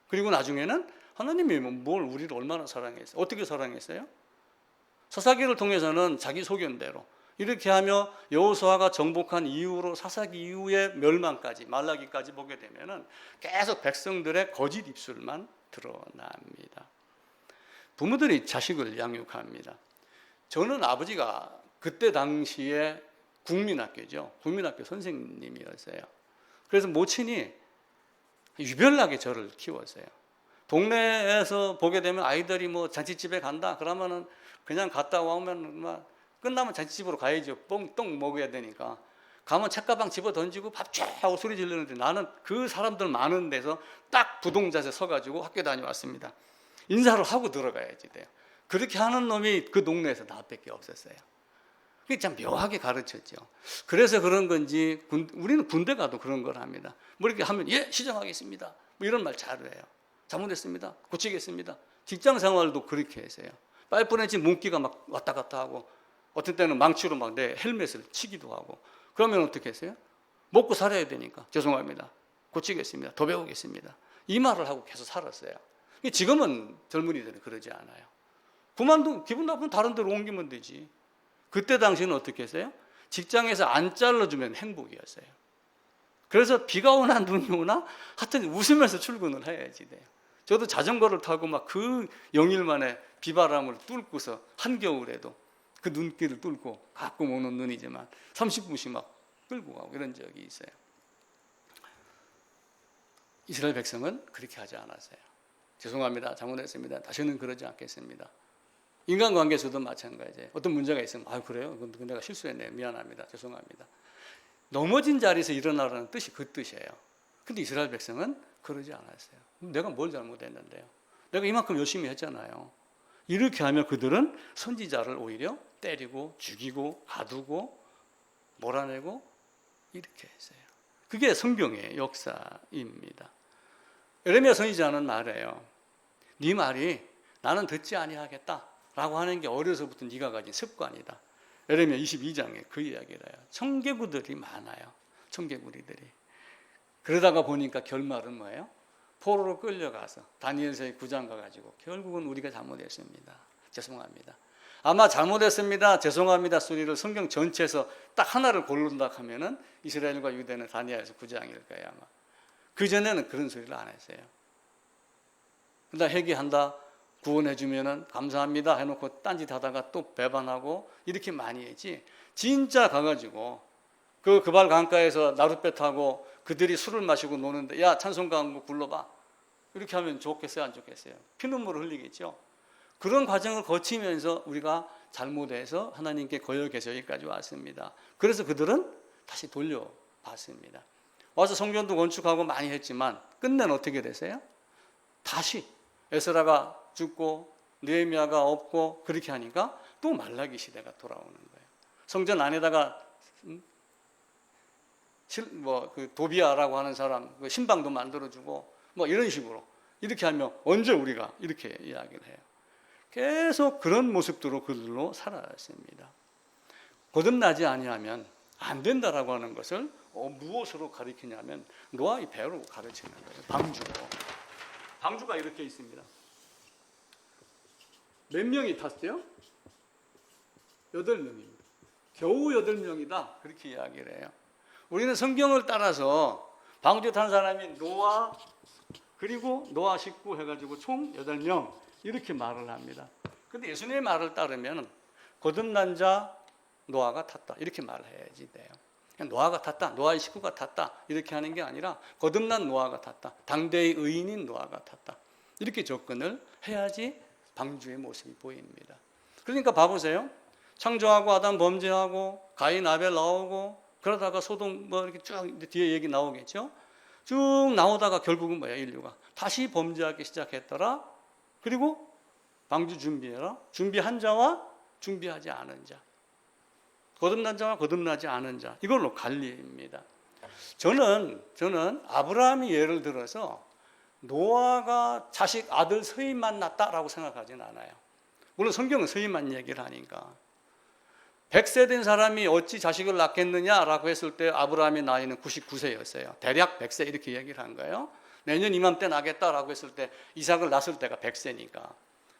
그리고 나중에는 하나님이 뭘 우리를 얼마나 사랑했어요? 어떻게 사랑했어요? 사사기를 통해서는 자기 소견대로 이렇게 하며 여호수아가 정복한 이후로 사사기 이후의 멸망까지 말라기까지 보게 되면은 계속 백성들의 거짓 입술만 드러납니다. 부모들이 자식을 양육합니다. 저는 아버지가 그때 당시에 국민학교죠. 국민학교 선생님이었어요. 그래서 모친이 유별나게 저를 키웠어요. 동네에서 보게 되면 아이들이 뭐 잔치집에 간다 그러면은 그냥 갔다 오면 막 끝나면 잔치집으로 가야죠. 똥 먹어야 되니까. 가면 책가방 집어 던지고 밥 쫙 하고 소리 지르는데 나는 그 사람들 많은 데서 딱 부동자세 서가지고 학교 다녀왔습니다. 인사를 하고 들어가야지 돼요. 그렇게 하는 놈이 그 동네에서 나밖에 없었어요. 그게 참 묘하게 가르쳤죠. 그래서 그런 건지 우리는 군대 가도 그런 걸 합니다. 뭐 이렇게 하면 예 시정하겠습니다. 뭐 이런 말 잘해요. 잘못했습니다. 고치겠습니다. 직장 생활도 그렇게 했어요. 파이프렌치 문기가 막 왔다 갔다 하고 어떤 때는 망치로 막 내 헬멧을 치기도 하고 그러면 어떻게 했어요? 먹고 살아야 되니까 죄송합니다. 고치겠습니다. 더 배우겠습니다. 이 말을 하고 계속 살았어요. 지금은 젊은이들은 그러지 않아요. 기분 나쁘면 다른 데로 옮기면 되지. 그때 당시에는 어떻게 했어요? 직장에서 안 잘라주면 행복이었어요. 그래서 비가 오나 눈이 오나 하여튼 웃으면서 출근을 해야지 돼요. 저도 자전거를 타고 막 그 0일 만에 비바람을 뚫고서 한겨울에도 그 눈길을 뚫고 가끔 오는 눈이지만 30분씩 막 끌고 가고 이런 적이 있어요. 이스라엘 백성은 그렇게 하지 않았어요. 죄송합니다. 잘못했습니다. 다시는 그러지 않겠습니다. 인간관계에서도 마찬가지예요. 어떤 문제가 있으면 그래요? 그건 내가 실수했네요. 미안합니다. 죄송합니다. 넘어진 자리에서 일어나라는 뜻이 그 뜻이에요. 근데 이스라엘 백성은 그러지 않았어요. 내가 뭘 잘못했는데요? 내가 이만큼 열심히 했잖아요. 이렇게 하면 그들은 선지자를 오히려 때리고 죽이고 가두고 몰아내고 이렇게 했어요. 그게 성경의 역사입니다. 예레미야 선지자는 말해요. 네 말이 나는 듣지 아니하겠다 라고 하는 게 어려서부터 네가 가진 습관이다. 예레미야 22장에 그 이야기를 해요. 청개구들이 많아요. 청개구리들이. 그러다가 보니까 결말은 뭐예요? 포로로 끌려가서 다니엘서의 9장 가가지고 결국은 우리가 잘못했습니다. 죄송합니다. 아마 잘못했습니다. 죄송합니다 소리를 성경 전체에서 딱 하나를 고른다 하면은 이스라엘과 유대는 다니엘서 9장일 거예요. 아마. 그전에는 그런 소리를 안 했어요. 그러다 회개한다. 구원해주면은 감사합니다 해놓고 딴짓 하다가 또 배반하고 이렇게 많이 했지. 진짜 가가지고 그 그발 강가에서 나룻배 타고 그들이 술을 마시고 노는데 야 찬송가 한 곡 불러봐. 이렇게 하면 좋겠어요 안 좋겠어요? 피눈물을 흘리겠죠. 그런 과정을 거치면서 우리가 잘못해서 하나님께 거역해서 여기까지 왔습니다. 그래서 그들은 다시 돌려봤습니다. 와서 성전도 건축하고 많이 했지만 끝내는 어떻게 되세요? 다시 에스라가 죽고 느헤미야가 없고 그렇게 하니까 또 말라기 시대가 돌아오는 거예요. 성전 안에다가 그 도비아라고 하는 사람 그 신방도 만들어주고 뭐 이런 식으로 이렇게 하면 언제 우리가 이렇게 이야기를 해요. 계속 그런 모습들로 그들로 살아왔습니다. 거듭나지 아니하면 안 된다라고 하는 것을 무엇으로 가리키냐면 노아의 배로 가르치는 거예요. 방주로. 방주가 이렇게 있습니다. 몇 명이 탔어요? 8명입니다. 겨우 8명이다. 그렇게 이야기를 해요. 우리는 성경을 따라서 방주 탄 사람이 노아 그리고 노아 식구 해가지고 총 8명 이렇게 말을 합니다. 근데 예수님의 말을 따르면 거듭난 자 노아가 탔다 이렇게 말해야지 돼요. 그냥 노아가 탔다, 노아의 식구가 탔다 이렇게 하는 게 아니라 거듭난 노아가 탔다, 당대의 의인인 노아가 탔다 이렇게 접근을 해야지 방주의 모습이 보입니다. 그러니까 봐보세요. 창조하고 아담 범죄하고 가인 아벨 나오고 그러다가 소돔 뭐 이렇게 쭉 뒤에 얘기 나오겠죠. 쭉 나오다가 결국은 뭐야 인류가 다시 범죄하기 시작했더라. 그리고 방주 준비해라. 준비한 자와 준비하지 않은 자. 거듭난 자와 거듭나지 않은 자. 이걸로 갈립니다. 저는 아브라함이 예를 들어서 노아가 자식 아들 서인만 낳았다라고 생각하지는 않아요. 물론 성경은 서인만 얘기를 하니까 100세 된 사람이 어찌 자식을 낳겠느냐라고 했을 때 아브라함의 나이는 99세였어요. 대략 100세 이렇게 얘기를 한 거예요. 내년 이맘때 나겠다라고 했을 때 이삭을 낳았을 때가 100세니까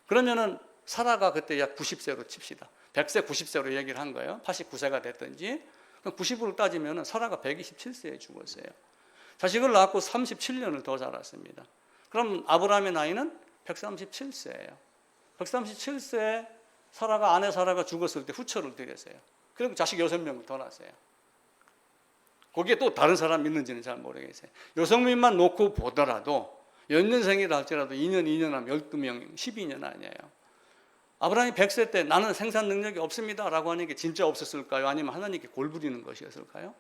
그러면은 사라가 그때 약 90세로 칩시다. 100세 90세로 얘기를 한 거예요. 89세가 됐든지 90으로 따지면 사라가 127세에 죽었어요. 자식을 낳고 37년을 더 살았습니다. 그럼 아브라함의 나이는 137세예요. 137세에 아내 사라가 죽었을 때 후처를 드렸어요. 그리고 자식 6명을 더 낳았어요. 거기에 또 다른 사람 있는지는 잘 모르겠어요. 여성민만 놓고 보더라도 연년생이라 할지라도 2년 하면 12명, 12년 아니에요. 아브라함이 100세 때 나는 생산 능력이 없습니다 라고 하는 게 진짜 없었을까요? 아니면 하나님께 골부리는 것이었을까요?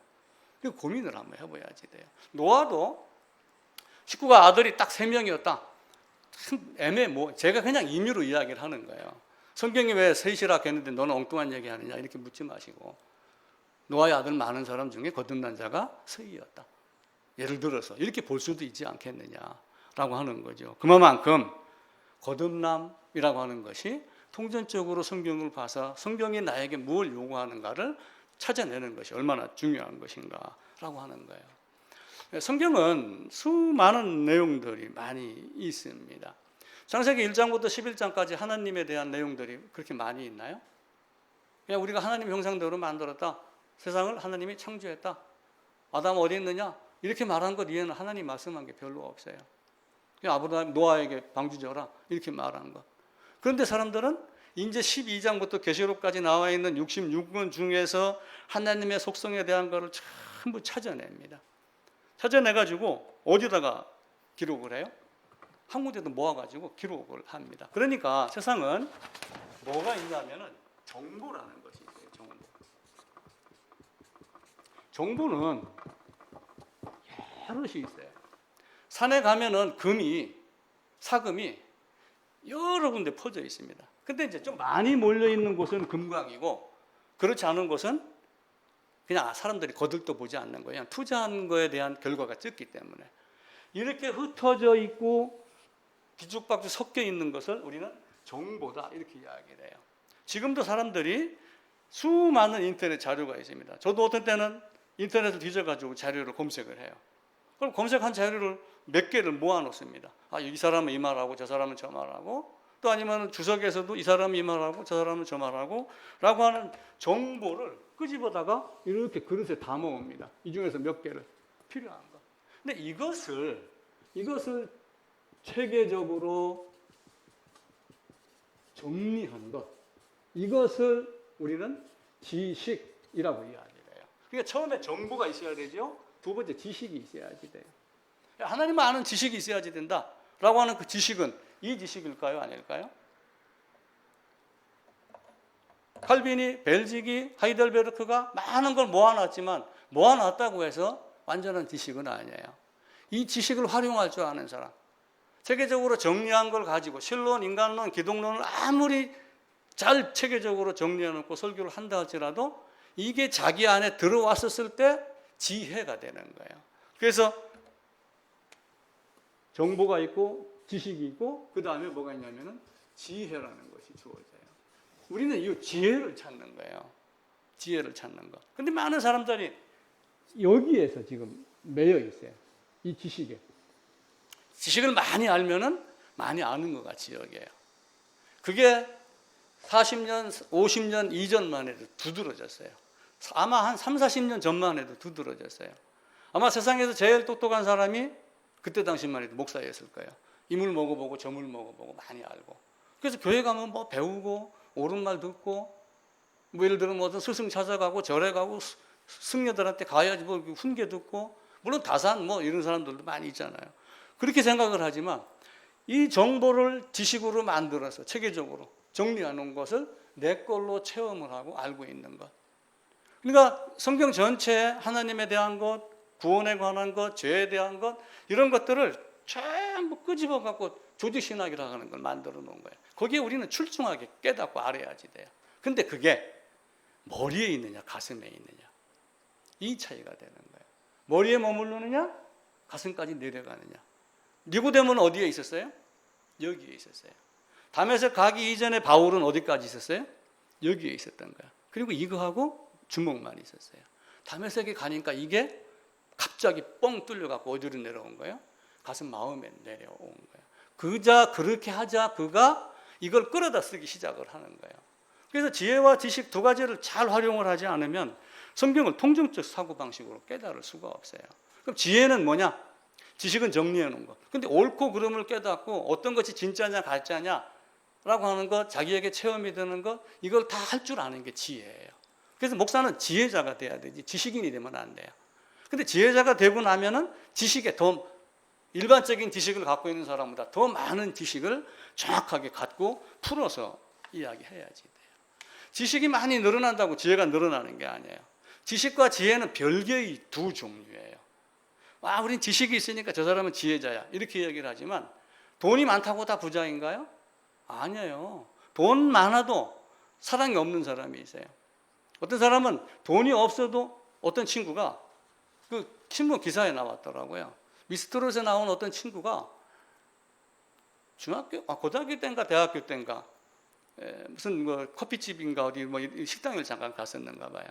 그 고민을 한번 해봐야지 돼요. 노아도 식구가 아들이 딱 3명이었다. 참 제가 그냥 임의로 이야기를 하는 거예요. 성경이 왜 셋이라 했는데 너는 엉뚱한 얘기 하느냐 이렇게 묻지 마시고 노아의 아들 많은 사람 중에 거듭난 자가 서이였다. 예를 들어서 이렇게 볼 수도 있지 않겠느냐라고 하는 거죠. 그만큼 거듭남이라고 하는 것이 통전적으로 성경을 봐서 성경이 나에게 뭘 요구하는가를 찾아내는 것이 얼마나 중요한 것인가라고 하는 거예요. 성경은 수많은 내용들이 많이 있습니다. 창세기 1장부터 11장까지 하나님에 대한 내용들이 그렇게 많이 있나요? 그냥 우리가 하나님 형상대로 만들었다. 세상을 하나님이 창조했다. 아담 어디 있느냐? 이렇게 말한 것 이외에는 하나님 말씀한 게 별로 없어요. 그냥 아브라함 노아에게 방주 지어라 이렇게 말한 것. 그런데 사람들은 이제 12장부터 계시록까지 나와 있는 66권 중에서 하나님의 속성에 대한 것을 전부 찾아냅니다. 찾아내가지고 어디다가 기록을 해요? 한 군데도 모아가지고 기록을 합니다. 그러니까 세상은 뭐가 있냐면은 정보라는 것이 있어요. 정보. 정보는 여럿이 있어요. 산에 가면은 사금이 여러 군데 퍼져 있습니다. 근데 이제 좀 많이 몰려 있는 곳은 금광이고 그렇지 않은 곳은 그냥 사람들이 거들떠 보지 않는 거예요. 그냥 투자한 거에 대한 결과가 적기 때문에. 이렇게 흩어져 있고 뒤죽박죽 섞여 있는 것을 우리는 정보다 이렇게 이야기를 해요. 지금도 사람들이 수많은 인터넷 자료가 있습니다. 저도 어떤 때는 인터넷을 뒤져가지고 자료를 검색을 해요. 그럼 검색한 자료를 몇 개를 모아 놓습니다. 이 사람은 이 말하고 저 사람은 저 말하고 또 아니면 주석에서도 이 사람은 이 말하고 저 사람은 저 말하고 라고 하는 정보를 끄집어다가 이렇게 그릇에 담아 옵니다. 이 중에서 몇 개를 필요한 거. 근데 이것을 체계적으로 정리한 것, 이것을 우리는 지식이라고 이야기를 해요. 그러니까 처음에 정보가 있어야 되죠. 두 번째 지식이 있어야지 돼요. 하나님을 아는 지식이 있어야지 된다라고 하는 그 지식은 이 지식일까요? 아닐까요? 칼빈이, 벨직이, 하이델베르크가 많은 걸 모아놨지만 모아놨다고 해서 완전한 지식은 아니에요. 이 지식을 활용할 줄 아는 사람, 체계적으로 정리한 걸 가지고 신론, 인간론, 기독론을 아무리 잘 체계적으로 정리해놓고 설교를 한다 할지라도 이게 자기 안에 들어왔었을 때 지혜가 되는 거예요. 그래서 정보가 있고 지식이 있고 그 다음에 뭐가 있냐면은 지혜라는 것이 주어져요. 우리는 이 지혜를 찾는 거예요. 지혜를 찾는 것. 근데 많은 사람들이 여기에서 지금 매여 있어요. 이 지식에. 지식을 많이 알면은 많이 아는 것 같이 여겨요. 그게 40년, 50년 이전만 해도 두드러졌어요. 아마 한 3, 40년 전만 해도 두드러졌어요. 아마 세상에서 제일 똑똑한 사람이 그때 당시만 해도 목사였을 거예요. 이물 먹어보고 저물 먹어보고 많이 알고. 그래서 교회 가면 뭐 배우고 옳은 말 듣고 뭐 예를 들면 어떤 스승 찾아가고 절에 가고 승려들한테 가야지 뭐 훈계 듣고 물론 다산 뭐 이런 사람들도 많이 있잖아요. 그렇게 생각을 하지만 이 정보를 지식으로 만들어서 체계적으로 정리해 놓은 것을 내 걸로 체험을 하고 알고 있는 것. 그러니까 성경 전체에 하나님에 대한 것, 구원에 관한 것, 죄에 대한 것 이런 것들을 전부 끄집어 갖고 조직신학이라고 하는 걸 만들어 놓은 거예요. 거기에 우리는 출중하게 깨닫고 알아야지 돼요. 근데 그게 머리에 있느냐 가슴에 있느냐 이 차이가 되는 거예요. 머리에 머무르느냐 가슴까지 내려가느냐. 니고데모는 어디에 있었어요? 여기에 있었어요. 다메섹 가기 이전에 바울은 어디까지 있었어요? 여기에 있었던 거야. 그리고 이거하고 주먹만 있었어요. 다메섹에 가니까 이게 갑자기 뻥 뚫려갖고 어디로 내려온 거예요? 가슴 마음에 내려온 거예요. 그렇게 하자 그가 이걸 끌어다 쓰기 시작을 하는 거예요. 그래서 지혜와 지식 두 가지를 잘 활용을 하지 않으면 성경을 통정적 사고방식으로 깨달을 수가 없어요. 그럼 지혜는 뭐냐? 지식은 정리해 놓은 것. 근데 옳고 그름을 깨닫고 어떤 것이 진짜냐 가짜냐 라고 하는 것, 자기에게 체험이 되는 것, 이걸 다 할 줄 아는 게 지혜예요. 그래서 목사는 지혜자가 돼야 되지 지식인이 되면 안 돼요. 근데 지혜자가 되고 나면은 지식에 더 일반적인 지식을 갖고 있는 사람보다 더 많은 지식을 정확하게 갖고 풀어서 이야기해야지 돼요. 지식이 많이 늘어난다고 지혜가 늘어나는 게 아니에요. 지식과 지혜는 별개의 두 종류예요. 우린 지식이 있으니까 저 사람은 지혜자야 이렇게 얘기를 하지만 돈이 많다고 다 부자인가요? 아니에요. 돈 많아도 사랑이 없는 사람이 있어요. 어떤 사람은 돈이 없어도 어떤 친구가 그 신문 기사에 나왔더라고요. 미스트롯에 나온 어떤 친구가 고등학교 때인가 대학교 때인가 무슨 뭐 커피집인가 어디 뭐 식당을 잠깐 갔었는가 봐요.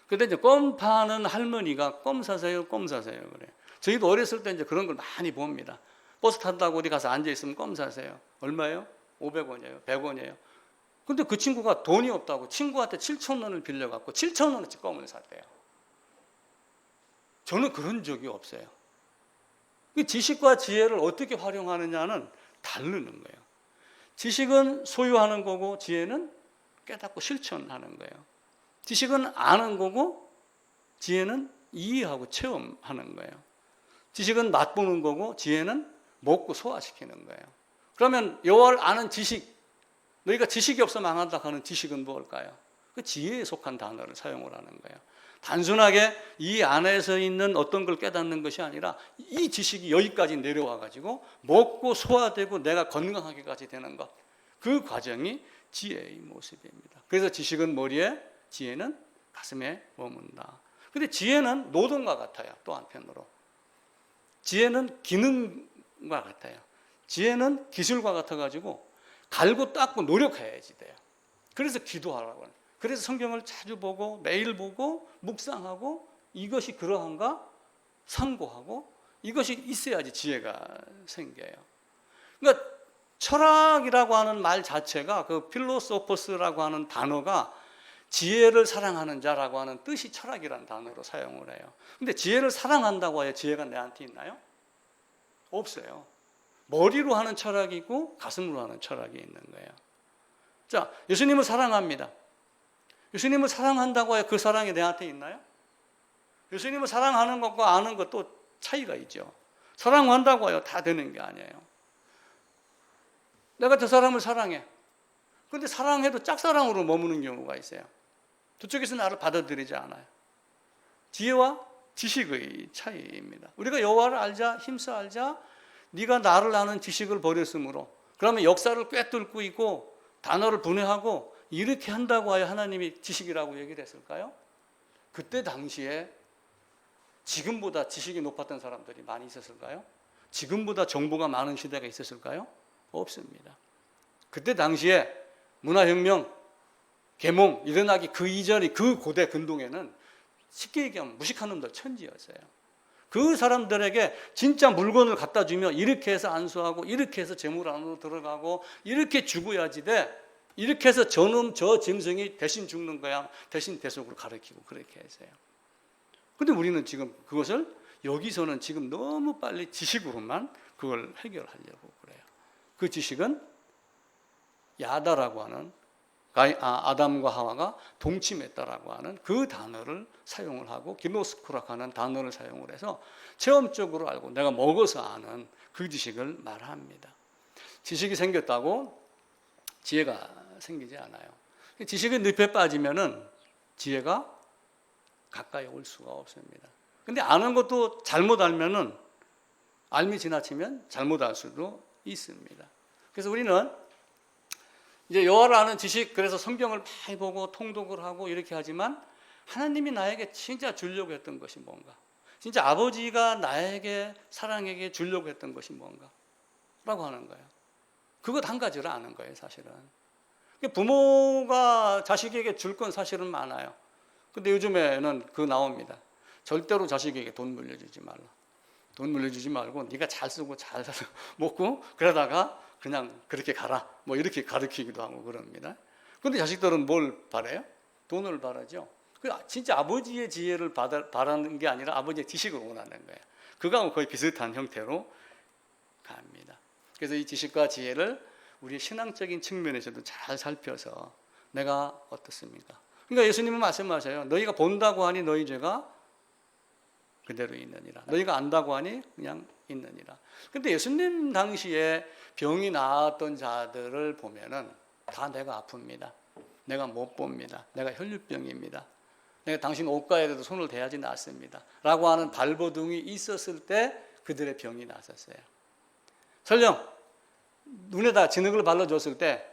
근데 이제 껌 파는 할머니가 껌 사세요, 껌 사세요 그래. 저희도 어렸을 때 이제 그런 걸 많이 봅니다. 버스 탄다고 어디 가서 앉아 있으면 껌 사세요. 얼마예요? 500원이에요, 100원이에요. 근데 그 친구가 돈이 없다고 친구한테 7,000원을 빌려갖고 7,000원어치 껌을 샀대요. 저는 그런 적이 없어요. 지식과 지혜를 어떻게 활용하느냐는 다르는 거예요. 지식은 소유하는 거고 지혜는 깨닫고 실천하는 거예요. 지식은 아는 거고 지혜는 이해하고 체험하는 거예요. 지식은 맛보는 거고 지혜는 먹고 소화시키는 거예요. 그러면 여호와를 아는 지식, 너희가 지식이 없어 망한다 하는 지식은 뭘까요? 그 지혜에 속한 단어를 사용을 하는 거예요. 단순하게 이 안에서 있는 어떤 걸 깨닫는 것이 아니라 이 지식이 여기까지 내려와 가지고 먹고 소화되고 내가 건강하게까지 되는 것, 그 과정이 지혜의 모습입니다. 그래서 지식은 머리에, 지혜는 가슴에 머문다. 근데 지혜는 노동과 같아요. 또 한편으로 지혜는 기능과 같아요. 지혜는 기술과 같아가지고 갈고 닦고 노력해야지 돼요. 그래서 기도하라고 하는. 그래서 성경을 자주 보고 매일 보고 묵상하고 이것이 그러한가 상고하고 이것이 있어야지 지혜가 생겨요. 그러니까 철학이라고 하는 말 자체가 그 필로소퍼스라고 하는 단어가 지혜를 사랑하는 자라고 하는 뜻이 철학이라는 단어로 사용을 해요. 근데 지혜를 사랑한다고 해야 지혜가 내한테 있나요? 없어요. 머리로 하는 철학이고 가슴으로 하는 철학이 있는 거예요. 자, 예수님을 사랑합니다. 예수님을 사랑한다고 해야 그 사랑이 내한테 있나요? 예수님을 사랑하는 것과 아는 것도 차이가 있죠. 사랑한다고 해요. 다 되는 게 아니에요. 내가 저 사람을 사랑해. 근데 사랑해도 짝사랑으로 머무는 경우가 있어요. 저쪽에서 나를 받아들이지 않아요. 지혜와 지식의 차이입니다. 우리가 여호와를 알자, 힘써 알자, 네가 나를 아는 지식을 버렸으므로, 그러면 역사를 꿰뚫고 있고 단어를 분해하고 이렇게 한다고 하여 하나님이 지식이라고 얘기를 했을까요? 그때 당시에 지금보다 지식이 높았던 사람들이 많이 있었을까요? 지금보다 정보가 많은 시대가 있었을까요? 없습니다. 그때 당시에 문화혁명, 계몽 일어나기 그 이전의 그 고대 근동에는 쉽게 얘기하면 무식한 놈들 천지였어요. 그 사람들에게 진짜 물건을 갖다 주며 이렇게 해서 안수하고 이렇게 해서 재물 안으로 들어가고 이렇게 죽어야지 돼, 이렇게 해서 저놈 저 짐승이 대신 죽는 거야, 대신 대속으로 가르치고 그렇게 했어요. 근데 우리는 지금 그것을 여기서는 지금 너무 빨리 지식으로만 그걸 해결하려고 그래요. 그 지식은 야다라고 하는 아담과 하와가 동침했다라고 하는 그 단어를 사용을 하고 기노스코라고 하는 단어를 사용을 해서 체험적으로 알고 내가 먹어서 아는 그 지식을 말합니다. 지식이 생겼다고 지혜가 생기지 않아요. 지식의 늪에 빠지면은 지혜가 가까이 올 수가 없습니다. 근데 아는 것도 잘못 알면은 알미 지나치면 잘못 알 수도 있습니다. 그래서 우리는 이제 여호와를 아는 지식, 그래서 성경을 많이 보고 통독을 하고 이렇게 하지만 하나님이 나에게 진짜 주려고 했던 것이 뭔가, 진짜 아버지가 나에게 사랑에게 주려고 했던 것이 뭔가 라고 하는 거예요. 그것 한 가지를 아는 거예요. 사실은 부모가 자식에게 줄 건 사실은 많아요. 근데 요즘에는 그거 나옵니다. 절대로 자식에게 돈 물려주지 말라. 돈 물려주지 말고 네가 잘 쓰고 잘 먹고 그러다가 그냥 그렇게 가라, 뭐 이렇게 가르치기도 하고 그럽니다. 그런데 자식들은 뭘 바라요? 돈을 바라죠. 진짜 아버지의 지혜를 바라는 게 아니라 아버지의 지식을 원하는 거예요. 그거하고 거의 비슷한 형태로 갑니다. 그래서 이 지식과 지혜를 우리 신앙적인 측면에서도 잘 살펴서 내가 어떻습니까? 그러니까 예수님은 말씀하셔요. 너희가 본다고 하니 너희 죄가 그대로 있느니라. 너희가 안다고 하니 그냥 있느니라. 근데 예수님 당시에 병이 나았던 자들을 보면은 다 내가 아픕니다. 내가 못 봅니다. 내가 혈류병입니다. 내가 당신 옷가에도 손을 대야지 낫습니다. 라고 하는 발버둥이 있었을 때 그들의 병이 났었어요. 설령 눈에다 진흙을 발라줬을 때,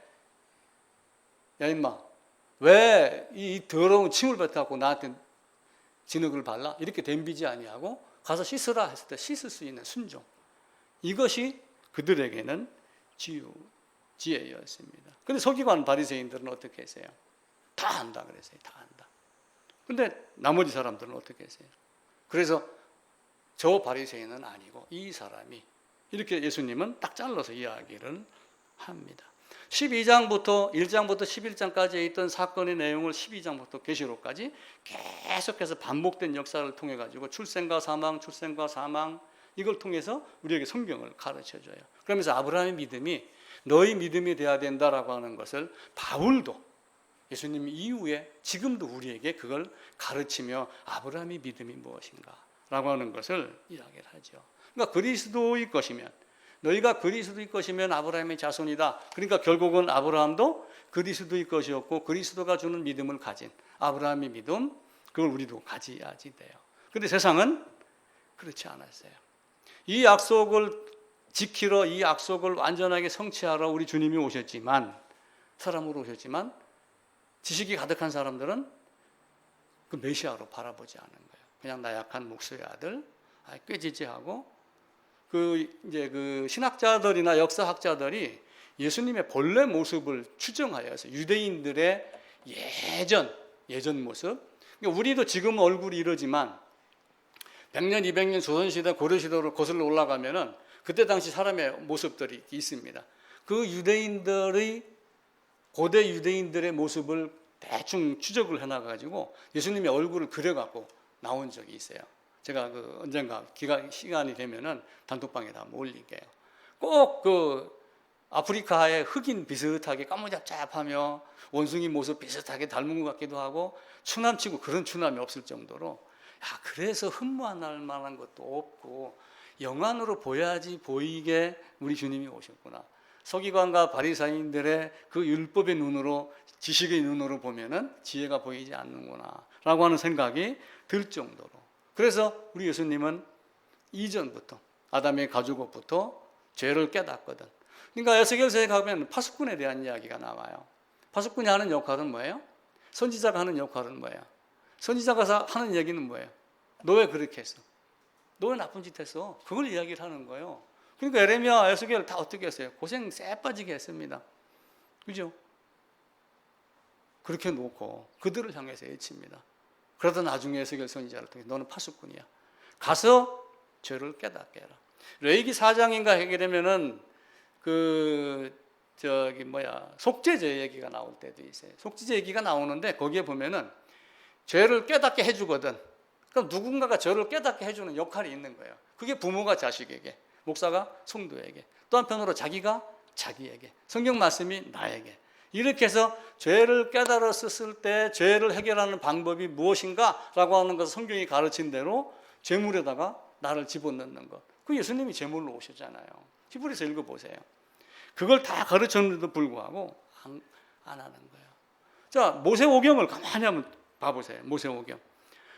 야 임마, 왜 이 더러운 침을 뱉어갖고 나한테 진흙을 발라? 이렇게 덤비지 아니하고 가서 씻으라 했을 때 씻을 수 있는 순종, 이것이 그들에게는 지혜였습니다. 그런데 서기관 바리새인들은 어떻게 했어요? 다 안다 그랬어요. 다 안다. 근데 나머지 사람들은 어떻게 했어요? 그래서 저 바리새인은 아니고 이 사람이, 이렇게 예수님은 딱 잘라서 이야기를 합니다. 12장부터 1장부터 11장까지 있던 사건의 내용을 12장부터 계시록까지 계속해서 반복된 역사를 통해 가지고 출생과 사망, 출생과 사망, 이걸 통해서 우리에게 성경을 가르쳐줘요. 그러면서 아브라함의 믿음이 너희 믿음이 돼야 된다라고 하는 것을 바울도 예수님 이후에 지금도 우리에게 그걸 가르치며 아브라함의 믿음이 무엇인가 라고 하는 것을 이야기를 하죠. 그러니까 그리스도의 것이면, 너희가 그리스도의 것이면 아브라함의 자손이다. 그러니까 결국은 아브라함도 그리스도의 것이었고 그리스도가 주는 믿음을 가진 아브라함의 믿음, 그걸 우리도 가져야지 돼요. 그런데 세상은 그렇지 않았어요. 이 약속을 지키러, 이 약속을 완전하게 성취하러 우리 주님이 오셨지만, 사람으로 오셨지만 지식이 가득한 사람들은 그 메시아로 바라보지 않은 거예요. 그냥 나약한 목수의 아들, 꾀지지하고 이제 그 신학자들이나 역사학자들이 예수님의 본래 모습을 추정하여서 유대인들의 예전 모습. 그러니까 우리도 지금 얼굴이 이러지만 100년, 200년 조선시대, 고려시대로 거슬러 올라가면은 그때 당시 사람의 모습들이 있습니다. 그 고대 유대인들의 모습을 대충 추적을 해놔가지고 예수님의 얼굴을 그려갖고 나온 적이 있어요. 제가 언젠가 시간이 되면은 단톡방에다 한번 올릴게요. 꼭 아프리카의 흑인 비슷하게 까무잡잡하며 원숭이 모습 비슷하게 닮은 것 같기도 하고 추남치고 그런 추남이 없을 정도로, 그래서 흠모할 만한 것도 없고 영안으로 보여야지 보이게 우리 주님이 오셨구나. 서기관과 바리사인들의 그 율법의 눈으로, 지식의 눈으로 보면은 지혜가 보이지 않는구나 라고 하는 생각이 들 정도로. 그래서 우리 예수님은 이전부터 아담의 가죽옷부터 죄를 깨닫거든. 그러니까 에스겔서에 가면 파수꾼에 대한 이야기가 나와요. 파수꾼이 하는 역할은 뭐예요? 선지자가 하는 역할은 뭐예요? 선지자가 하는 얘기는 뭐예요? 너 왜 그렇게 했어? 너 왜 나쁜 짓 했어? 그걸 이야기를 하는 거예요. 그러니까 에레미야, 에스겔 다 어떻게 했어요? 고생 쎄 빠지게 했습니다. 그죠? 그렇게 놓고 그들을 향해서 외칩니다. 그러다 나중에 에스겔 선지자를 통해 너는 파수꾼이야. 가서 죄를 깨닫게 해라. 레위기 4장인가 하게 되면은 속죄제 얘기가 나올 때도 있어요. 속죄제 얘기가 나오는데 거기에 보면은 죄를 깨닫게 해주거든. 그럼 누군가가 저를 깨닫게 해주는 역할이 있는 거예요. 그게 부모가 자식에게, 목사가 성도에게, 또 한편으로 자기가 자기에게, 성경 말씀이 나에게. 이렇게 해서 죄를 깨달았을 때 죄를 해결하는 방법이 무엇인가 라고 하는 것을 성경이 가르친 대로 죄물에다가 나를 집어넣는 것. 그 예수님이 죄물로 오셨잖아요. 히브리서 읽어보세요. 그걸 다 가르쳤는데도 불구하고 안 하는 거예요. 자, 모세오경을 가만히 한번 봐보세요. 모세오경.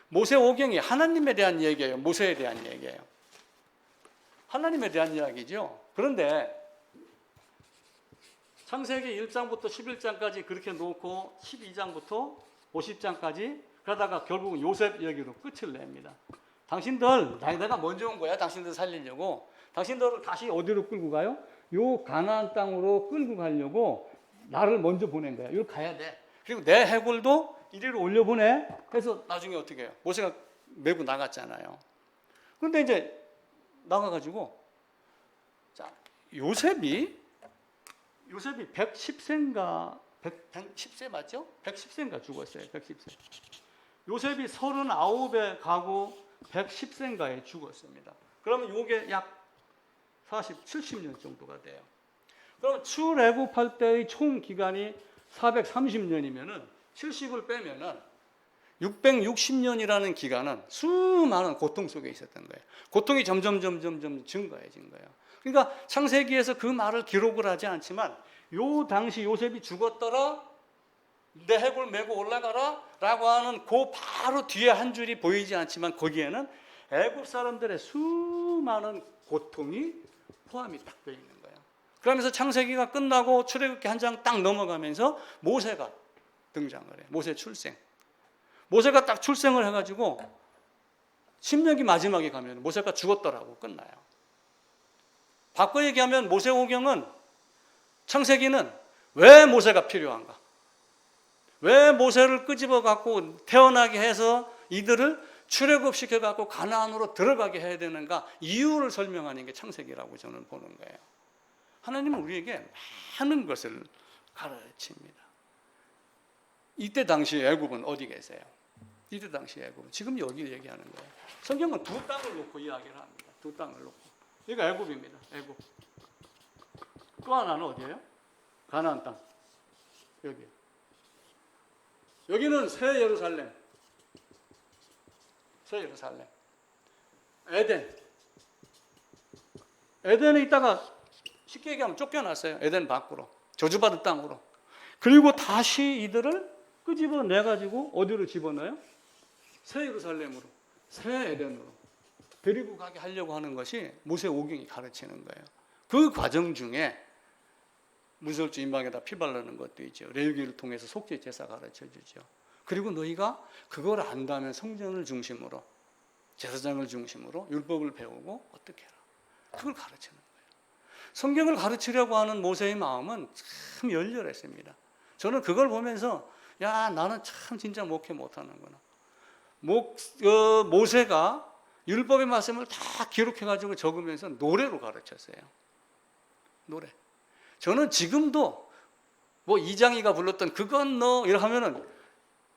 모세오경이 하나님에 대한 얘기예요. 모세에 대한 얘기예요. 하나님에 대한 이야기죠. 그런데 창세기 1장부터 11장까지 그렇게 놓고 12장부터 50장까지 그러다가 결국은 요셉 얘기로 끝을 냅니다. 당신들, 내가 먼저 온 거야. 당신들 살리려고. 당신들을 다시 어디로 끌고 가요? 요 가나안 땅으로 끌고 가려고 나를 먼저 보낸 거야. 여기 가야 돼. 그리고 내 해골도 이리로 올려보내. 그래서 나중에 어떻게 해요? 모세가 메고 나갔잖아요. 그런데 이제 나가가지고, 자, 요셉이 110세인가, 110세 맞죠? 110세인가 죽었어요. 110세. 요셉이 39에 가고 110세인가에 죽었습니다. 그러면 이게 약 70년 정도가 돼요. 그럼 출애굽할 때의 총 기간이 430년이면은 70을 빼면은 660년이라는 기간은 수많은 고통 속에 있었던 거예요. 고통이 점점 증가해진 거예요. 그러니까 창세기에서 그 말을 기록을 하지 않지만 요 당시 요셉이 죽었더라, 내 해골 메고 올라가라 라고 하는 그 바로 뒤에 한 줄이 보이지 않지만 거기에는 애굽 사람들의 수많은 고통이 포함이 딱 되어 있는 거예요. 그러면서 창세기가 끝나고 출애굽기 한 장 딱 넘어가면서 모세가 등장을 해요. 모세 출생. 모세가 딱 출생을 해가지고 신명기 마지막에 가면 모세가 죽었더라고 끝나요. 바꿔 얘기하면 모세오경은, 창세기는 왜 모세가 필요한가? 왜 모세를 끄집어 갖고 태어나게 해서 이들을 출애굽시켜 갖고 가나안으로 들어가게 해야 되는가, 이유를 설명하는 게 창세기라고 저는 보는 거예요. 하나님은 우리에게 많은 것을 가르칩니다. 이때 당시 애굽은 어디 계세요? 이때 당시 애굽은 지금 여기 얘기하는 거예요. 성경은 두 땅을 놓고 이야기를 합니다. 두 땅을 놓고. 여기가 애굽입니다. 애굽. 또 하나는 어디예요? 가나안 땅. 여기. 여기는 새 예루살렘. 새 예루살렘. 에덴. 에덴에 있다가 쉽게 얘기하면 쫓겨났어요. 에덴 밖으로. 저주받은 땅으로. 그리고 다시 이들을 끄집어내 가지고 어디로 집어넣어요? 새 예루살렘으로, 새 에덴으로 데리고 가게 하려고 하는 것이 모세오경이 가르치는 거예요. 그 과정 중에 무설주 임방에다 피 바르는 것도 있죠. 레위기를 통해서 속죄 제사 가르쳐 주죠. 그리고 너희가 그걸 안다면 성전을 중심으로, 제사장을 중심으로 율법을 배우고 어떻게 해라. 그걸 가르치는 거예요. 성경을 가르치려고 하는 모세의 마음은 참 열렬했습니다. 저는 그걸 보면서 야, 나는 참 진짜 목회 못하는구나. 모세가 율법의 말씀을 다 기록해가지고 적으면서 노래로 가르쳤어요. 노래. 저는 지금도 뭐 이장이가 불렀던 그건 너 이렇게 하면은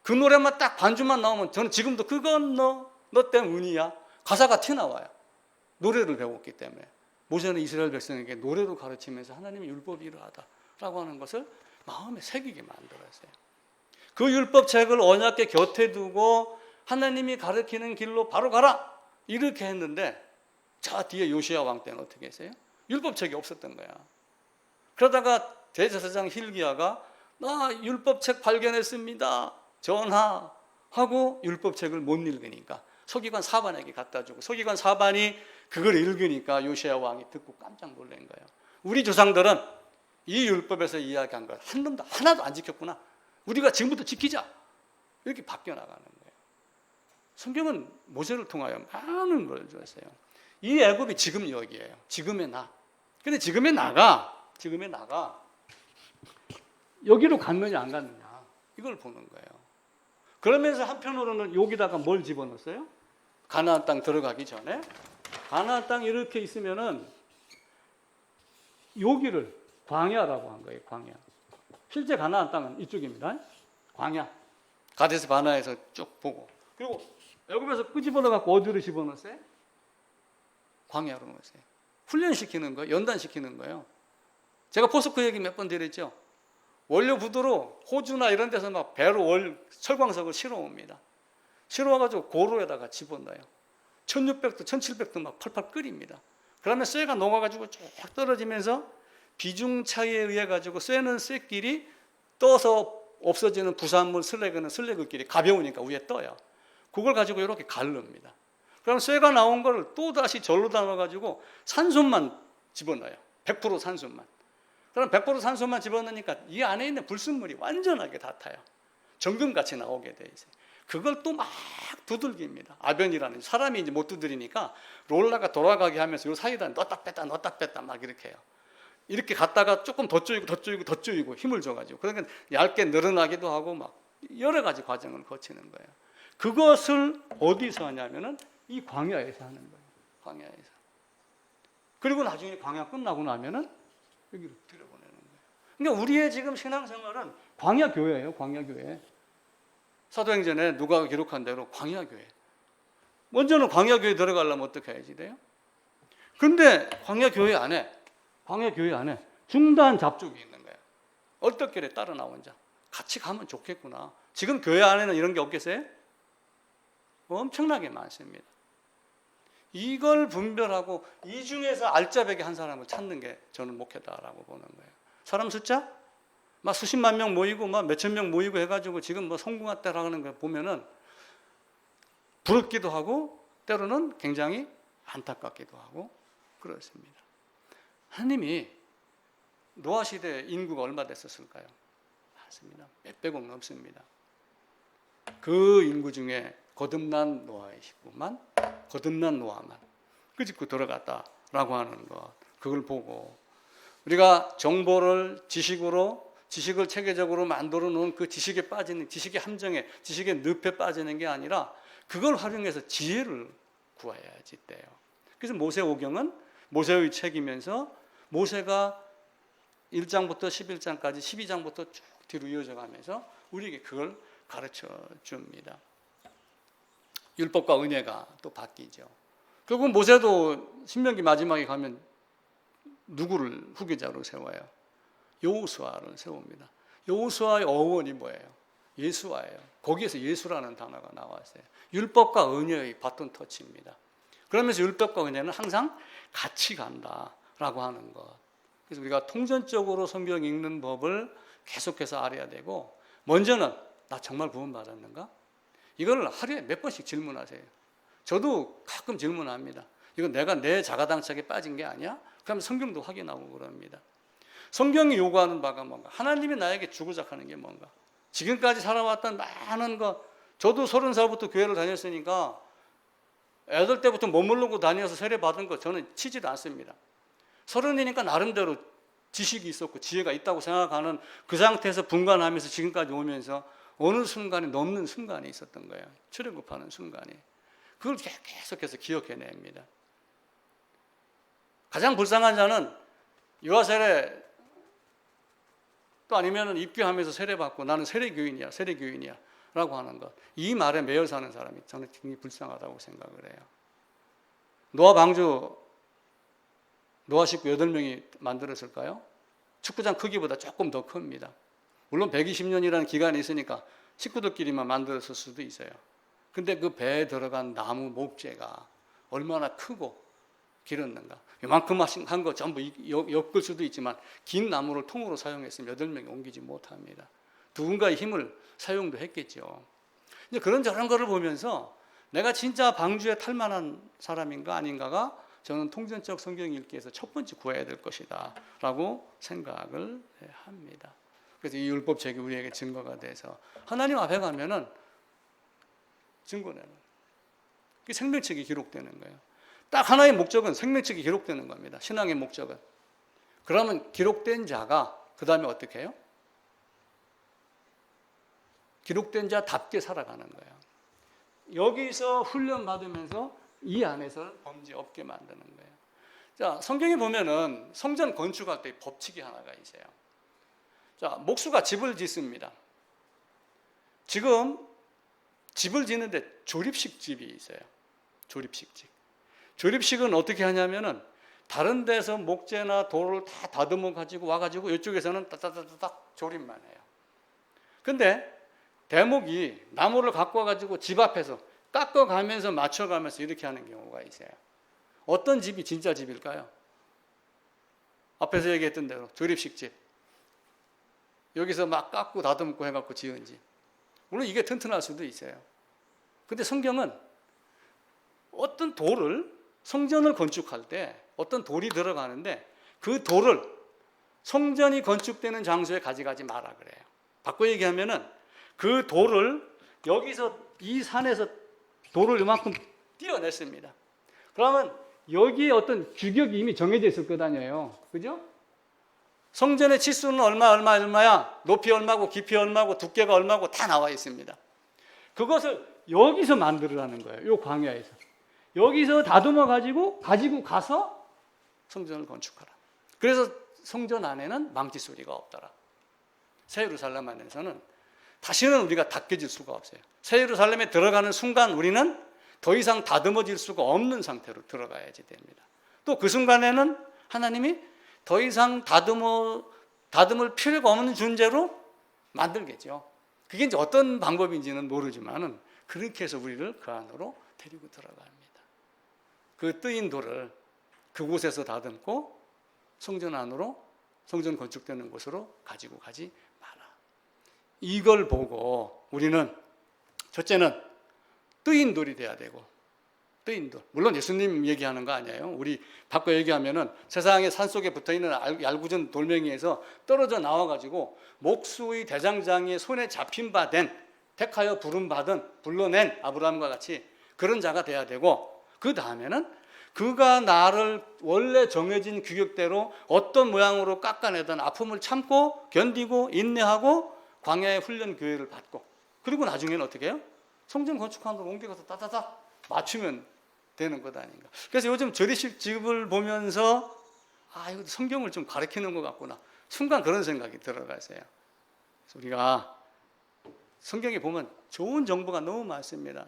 그 노래만 딱 반주만 나오면 저는 지금도 그건 너 때문에 은이야. 가사가 튀어나와요. 노래를 배웠기 때문에. 모세는 이스라엘 백성에게 노래로 가르치면서 하나님의 율법이 이러하다라고 하는 것을 마음에 새기게 만들었어요. 그 율법책을 언약궤 곁에 두고 하나님이 가르치는 길로 바로 가라 이렇게 했는데, 저 뒤에 요시야 왕 때는 어떻게 했어요? 율법책이 없었던 거야. 그러다가 대제사장 hil기야가 나 율법책 발견했습니다 전하하고 율법책을 못 읽으니까 서기관 사반에게 갖다 주고, 서기관 사반이 그걸 읽으니까 요시야 왕이 듣고 깜짝 놀란 거예요. 우리 조상들은 이 율법에서 이야기한 걸 한 놈도 하나도 안 지켰구나. 우리가 지금부터 지키자. 이렇게 바뀌어 나가는 거예요. 성경은 모세를 통하여 많은 걸 주었어요. 이 애굽이 지금 여기예요. 지금의 나. 근데 지금의 나가 여기로 갔느냐 안 갔느냐 이걸 보는 거예요. 그러면서 한편으로는 여기다가 뭘 집어넣었어요? 가나안 땅 들어가기 전에 가나안 땅 이렇게 있으면은 여기를 광야라고 한 거예요. 광야. 실제 가나안 땅은 이쪽입니다. 광야. 가데스 바나에서 쭉 보고, 그리고 애굽에서 끄집어넣어 갖고 어디로 집어넣었어요? 광야로 넣었어요. 훈련시키는 거예요. 연단시키는 거예요. 제가 포스코 얘기 몇 번 드렸죠. 원료 부두로 호주나 이런 데서 막 배로 철광석을 실어옵니다. 실어와가지고 고로에다가 집어넣어요. 1600도 1700도 막 펄펄 끓입니다. 그러면 쇠가 녹아가지고 쭉 떨어지면서 비중 차이에 의해 가지고 쇠는 쇠끼리 떠서 없어지는 부산물 슬래그는 슬래그끼리 가벼우니까 위에 떠요. 그걸 가지고 이렇게 가릅니다. 그럼 쇠가 나온 걸 또 다시 절로 담아가지고 산소만 집어넣어요. 100% 산소만. 그럼 100% 산소만 집어넣으니까 이 안에 있는 불순물이 완전하게 다 타요. 정금같이 나오게 돼 있어요. 그걸 또 막 두들깁니다. 아변이라는 사람이 이제 못 두드리니까 롤러가 돌아가게 하면서 요 사이에다 넣었다 뺐다 막 이렇게 해요. 이렇게 갔다가 조금 더 조이고 힘을 줘가지고, 그러니까 얇게 늘어나기도 하고 막 여러 가지 과정을 거치는 거예요. 그것을 어디서 하냐면은 이 광야에서 하는 거예요. 광야에서. 그리고 나중에 광야 끝나고 나면은 여기로 들여보내는 거예요. 그러니까 우리의 지금 신앙생활은 광야교회예요. 광야교회. 사도행전에 누가 기록한 대로 광야교회. 먼저는 광야교회 들어가려면 어떻게 해야지 돼요? 근데 광야교회 안에 중단 잡족이 있는 거예요. 얼떨결에 따라 나온 자. 같이 가면 좋겠구나. 지금 교회 안에는 이런 게 없겠어요? 엄청나게 많습니다. 이걸 분별하고 이 중에서 알짜배기 한 사람을 찾는 게 저는 목회다라고 보는 거예요. 사람 숫자? 막 수십만 명 모이고 막 몇천 명 모이고 해가지고 지금 뭐 성공했다라고 하는 거 보면은 부럽기도 하고 때로는 굉장히 안타깝기도 하고 그렇습니다. 하나님이 노아 시대 인구가 얼마 됐었을까요? 맞습니다. 몇백억 넘습니다. 그 인구 중에 거듭난 노아의 식구만, 거듭난 노아만 그 집구 들어갔다라고 하는 것, 그걸 보고 우리가 정보를 지식으로 지식을 체계적으로 만들어 놓은 그 지식에 빠지는, 지식의 함정에, 지식의 늪에 빠지는 게 아니라 그걸 활용해서 지혜를 구해야지 돼요. 그래서 모세오경은 모세의 책이면서 모세가 1장부터 11장까지 12장부터 쭉 뒤로 이어져 가면서 우리에게 그걸 가르쳐 줍니다. 율법과 은혜가 또 바뀌죠. 결국 모세도 신명기 마지막에 가면 누구를 후계자로 세워요? 여호수아를 세웁니다. 여호수아의 어원이 뭐예요? 예수와예요. 거기에서 예수라는 단어가 나왔어요. 율법과 은혜의 바톤 터치입니다. 그러면서 율법과 은혜는 항상 같이 간다라고 하는 것. 그래서 우리가 통전적으로 성경 읽는 법을 계속해서 알아야 되고, 먼저는 나 정말 구원받았는가? 이걸 하루에 몇 번씩 질문하세요. 저도 가끔 질문합니다. 이건 내가 내 자가당착에 빠진 게 아니야? 그러면 성경도 확인하고 그럽니다. 성경이 요구하는 바가 뭔가? 하나님이 나에게 주고자 하는 게 뭔가? 지금까지 살아왔던 많은 것, 저도 30살부터 교회를 다녔으니까 애들 때부터 머무르고 다녀서 세례 받은 거 저는 치지도 않습니다. 30이니까 나름대로 지식이 있었고 지혜가 있다고 생각하는 그 상태에서 분간하면서 지금까지 오면서 어느 순간에 넘는 순간이 있었던 거예요. 출애굽하는 순간이. 그걸 계속해서 기억해냅니다. 가장 불쌍한 자는 유아세례 또 아니면 입교하면서 세례받고 나는 세례교인이야 라고 하는 것. 이 말에 매여 사는 사람이 저는 굉장히 불쌍하다고 생각을 해요. 노아 방주 노아 식구 8명이 만들었을까요? 축구장 크기보다 조금 더 큽니다. 물론 120년이라는 기간이 있으니까 식구들끼리만 만들었을 수도 있어요. 근데 그 배에 들어간 나무 목재가 얼마나 크고 길었는가. 이만큼 한 거 전부 엮을 수도 있지만 긴 나무를 통으로 사용했으면 8명이 옮기지 못합니다. 누군가의 힘을 사용도 했겠죠. 이제 그런저런 거를 보면서 내가 진짜 방주에 탈만한 사람인가 아닌가가 저는 통전적 성경 읽기에서 첫 번째 구해야 될 것이다 라고 생각을 합니다. 그래서 이 율법책이 우리에게 증거가 돼서 하나님 앞에 가면은 증거내는 그 생명책이 기록되는 거예요. 딱 하나의 목적은 생명책이 기록되는 겁니다. 신앙의 목적은. 그러면 기록된 자가 그 다음에 어떻게 해요? 기록된 자답게 살아가는 거예요. 여기서 훈련받으면서 이 안에서 범죄 없게 만드는 거예요. 자, 성경에 보면은 성전 건축할 때 법칙이 하나가 있어요. 자, 목수가 집을 짓습니다. 지금 집을 짓는데 조립식 집이 있어요. 조립식 집. 조립식은 어떻게 하냐면은 다른 데서 목재나 돌을 다 다듬어 가지고 와가지고 이쪽에서는 따따따딱 조립만 해요. 근데 대목이 나무를 갖고 와가지고 집 앞에서 깎아가면서 맞춰가면서 이렇게 하는 경우가 있어요. 어떤 집이 진짜 집일까요? 앞에서 얘기했던 대로 조립식 집. 여기서 막 깎고 다듬고 해갖고 지은 집. 물론 이게 튼튼할 수도 있어요. 근데 성경은 어떤 돌을 성전을 건축할 때 어떤 돌이 들어가는데 그 돌을 성전이 건축되는 장소에 가져가지 마라 그래요. 바꿔 얘기하면은 그 돌을 여기서 이 산에서 돌을 이만큼 띄어냈습니다. 그러면 여기에 어떤 규격이 이미 정해져 있을 거 아니에요. 그죠? 성전의 치수는 얼마야? 높이 얼마고 깊이 얼마고 두께가 얼마고 다 나와 있습니다. 그것을 여기서 만들으라는 거예요. 이 광야에서. 여기서 다듬어 가지고 가서 성전을 건축하라. 그래서 성전 안에는 망치 소리가 없더라. 새 예루살렘 안에서는 다시는 우리가 닦여질 수가 없어요. 새 예루살렘에 들어가는 순간 우리는 더 이상 다듬어질 수가 없는 상태로 들어가야지 됩니다. 또 그 순간에는 하나님이 더 이상 다듬을 필요가 없는 존재로 만들겠죠. 그게 이제 어떤 방법인지는 모르지만은 그렇게 해서 우리를 그 안으로 데리고 들어갑니다. 그 뜨인 돌을 그곳에서 다듬고 성전 안으로, 성전 건축되는 곳으로 가지고 가지 마라. 이걸 보고 우리는 첫째는 뜨인 돌이 돼야 되고, 뜨인 돌. 물론 예수님 얘기하는 거 아니에요. 우리 바꿔 얘기하면은 세상의 산속에 붙어있는 얄궂은 돌멩이에서 떨어져 나와가지고 목수의 대장장이의 손에 잡힌 바 된, 택하여 부름받은, 불러낸 아브라함과 같이 그런 자가 돼야 되고, 그 다음에는 그가 나를 원래 정해진 규격대로 어떤 모양으로 깎아내든 아픔을 참고 견디고 인내하고 광야의 훈련 교회를 받고, 그리고 나중에는 어떻게 해요? 성전 건축하는 데 옮겨가서 따다닥 맞추면 되는 것 아닌가. 그래서 요즘 저리식집을 보면서 이거 성경을 좀 가르치는 것 같구나, 순간 그런 생각이 들어가세요. 그래서 우리가 성경에 보면 좋은 정보가 너무 많습니다.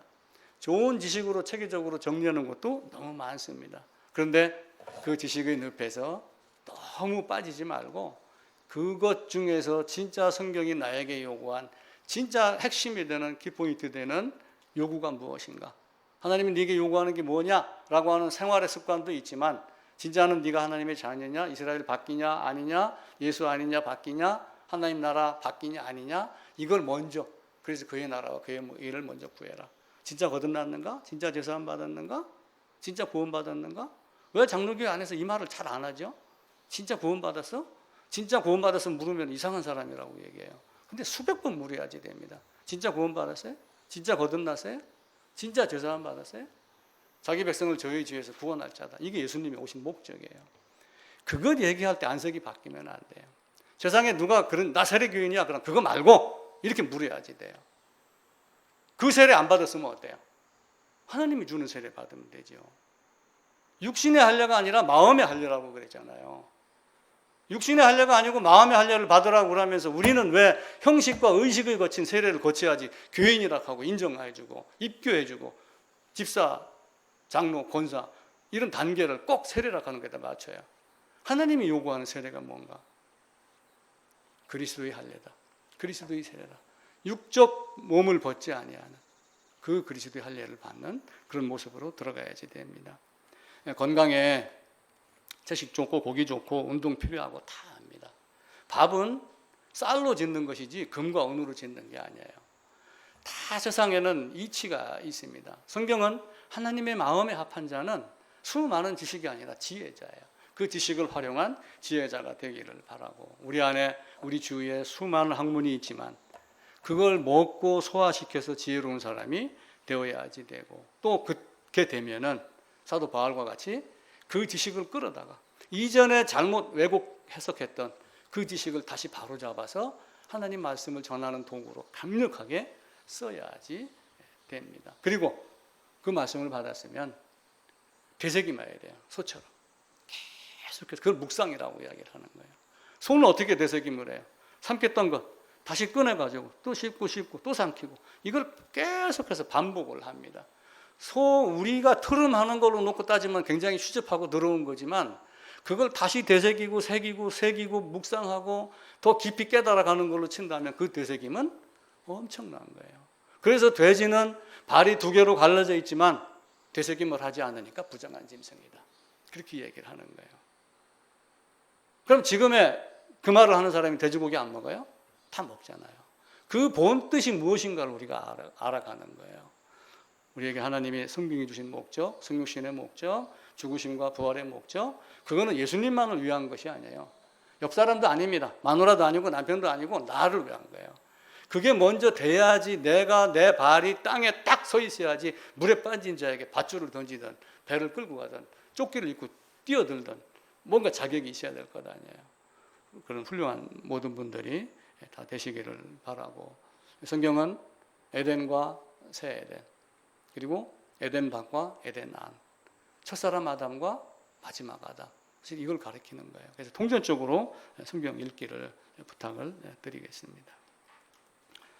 좋은 지식으로 체계적으로 정리하는 것도 너무 많습니다. 그런데 그 지식의 늪에서 너무 빠지지 말고 그것 중에서 진짜 성경이 나에게 요구한 진짜 핵심이 되는 키포인트 되는 요구가 무엇인가? 하나님이 네게 요구하는 게 뭐냐라고 하는 생활의 습관도 있지만, 진짜는 네가 하나님의 자녀냐, 이스라엘 바뀌냐 아니냐, 예수 아니냐 바뀌냐, 하나님 나라 바뀌냐 아니냐, 이걸 먼저, 그래서 그의 나라와 그의 일을 먼저 구해라. 진짜 거듭났는가? 진짜 제사함 받았는가? 진짜 구원 받았는가? 왜 장로교회 안에서 이 말을 잘 안 하죠? 진짜 구원 받았어? 진짜 구원 받았어 물으면 이상한 사람이라고 얘기해요. 근데 수백 번 물어야지 됩니다. 진짜 구원 받았어요? 진짜 거듭났어요? 진짜 제사함 받았어요? 자기 백성을 저희 지에서 구원할 자다. 이게 예수님이 오신 목적이에요. 그걸 얘기할 때 안색이 바뀌면 안 돼요. 세상에 누가 그런 나 세례교인이야 그럼 그거 말고 이렇게 물어야지 돼요. 그 세례 안 받았으면 어때요? 하나님이 주는 세례 받으면 되죠. 육신의 할례가 아니라 마음의 할례라고 그랬잖아요. 육신의 할례가 아니고 마음의 할례를 받으라고 그러면서 우리는 왜 형식과 의식을 거친 세례를 거쳐야지 교인이라고 하고 인정해주고 입교해주고 집사, 장로, 권사 이런 단계를 꼭 세례라고 하는 것에다 맞춰요. 하나님이 요구하는 세례가 뭔가? 그리스도의 할례다. 그리스도의 세례다. 육적 몸을 벗지 아니하는 그 그리스도의 할례를 받는 그런 모습으로 들어가야지 됩니다. 건강에 채식 좋고 고기 좋고 운동 필요하고 다 합니다. 밥은 쌀로 짓는 것이지 금과 은으로 짓는 게 아니에요. 다 세상에는 이치가 있습니다. 성경은 하나님의 마음에 합한 자는 수많은 지식이 아니라 지혜자예요. 그 지식을 활용한 지혜자가 되기를 바라고, 우리 안에 우리 주위에 수많은 학문이 있지만 그걸 먹고 소화시켜서 지혜로운 사람이 되어야지 되고, 또 그렇게 되면은 사도 바울과 같이 그 지식을 끌어다가 이전에 잘못 왜곡 해석했던 그 지식을 다시 바로잡아서 하나님 말씀을 전하는 도구로 강력하게 써야지 됩니다. 그리고 그 말씀을 받았으면 되새김해야 돼요. 소처럼 계속해서 그걸 묵상이라고 이야기를 하는 거예요. 손은 어떻게 되새김을 해요? 삼켰던 것 다시 꺼내가지고 또 씹고 또 삼키고, 이걸 계속해서 반복을 합니다. 우리가 트름하는 걸로 놓고 따지면 굉장히 추접하고 더러운 거지만, 그걸 다시 되새기고 새기고 묵상하고 더 깊이 깨달아가는 걸로 친다면 그 되새김은 엄청난 거예요. 그래서 돼지는 발이 두 개로 갈라져 있지만 되새김을 하지 않으니까 부정한 짐승이다. 그렇게 얘기를 하는 거예요. 그럼 지금의 그 말을 하는 사람이 돼지고기 안 먹어요? 다 먹잖아요. 그 본 뜻이 무엇인가를 우리가 알아가는 거예요. 우리에게 하나님이 성경이 주신 목적, 성육신의 목적, 죽으심과 부활의 목적, 그거는 예수님만을 위한 것이 아니에요. 옆 사람도 아닙니다. 마누라도 아니고 남편도 아니고 나를 위한 거예요. 그게 먼저 돼야지 내가 내 발이 땅에 딱 서 있어야지 물에 빠진 자에게 밧줄을 던지든 배를 끌고 가든 조끼를 입고 뛰어들든 뭔가 자격이 있어야 될 것 아니에요. 그런 훌륭한 모든 분들이 다 되시기를 바라고, 성경은 에덴과 새 에덴, 그리고 에덴 밖과 에덴 안, 첫사람 아담과 마지막 아담, 사실 이걸 가리키는 거예요. 그래서 통전적으로 성경 읽기를 부탁을 드리겠습니다.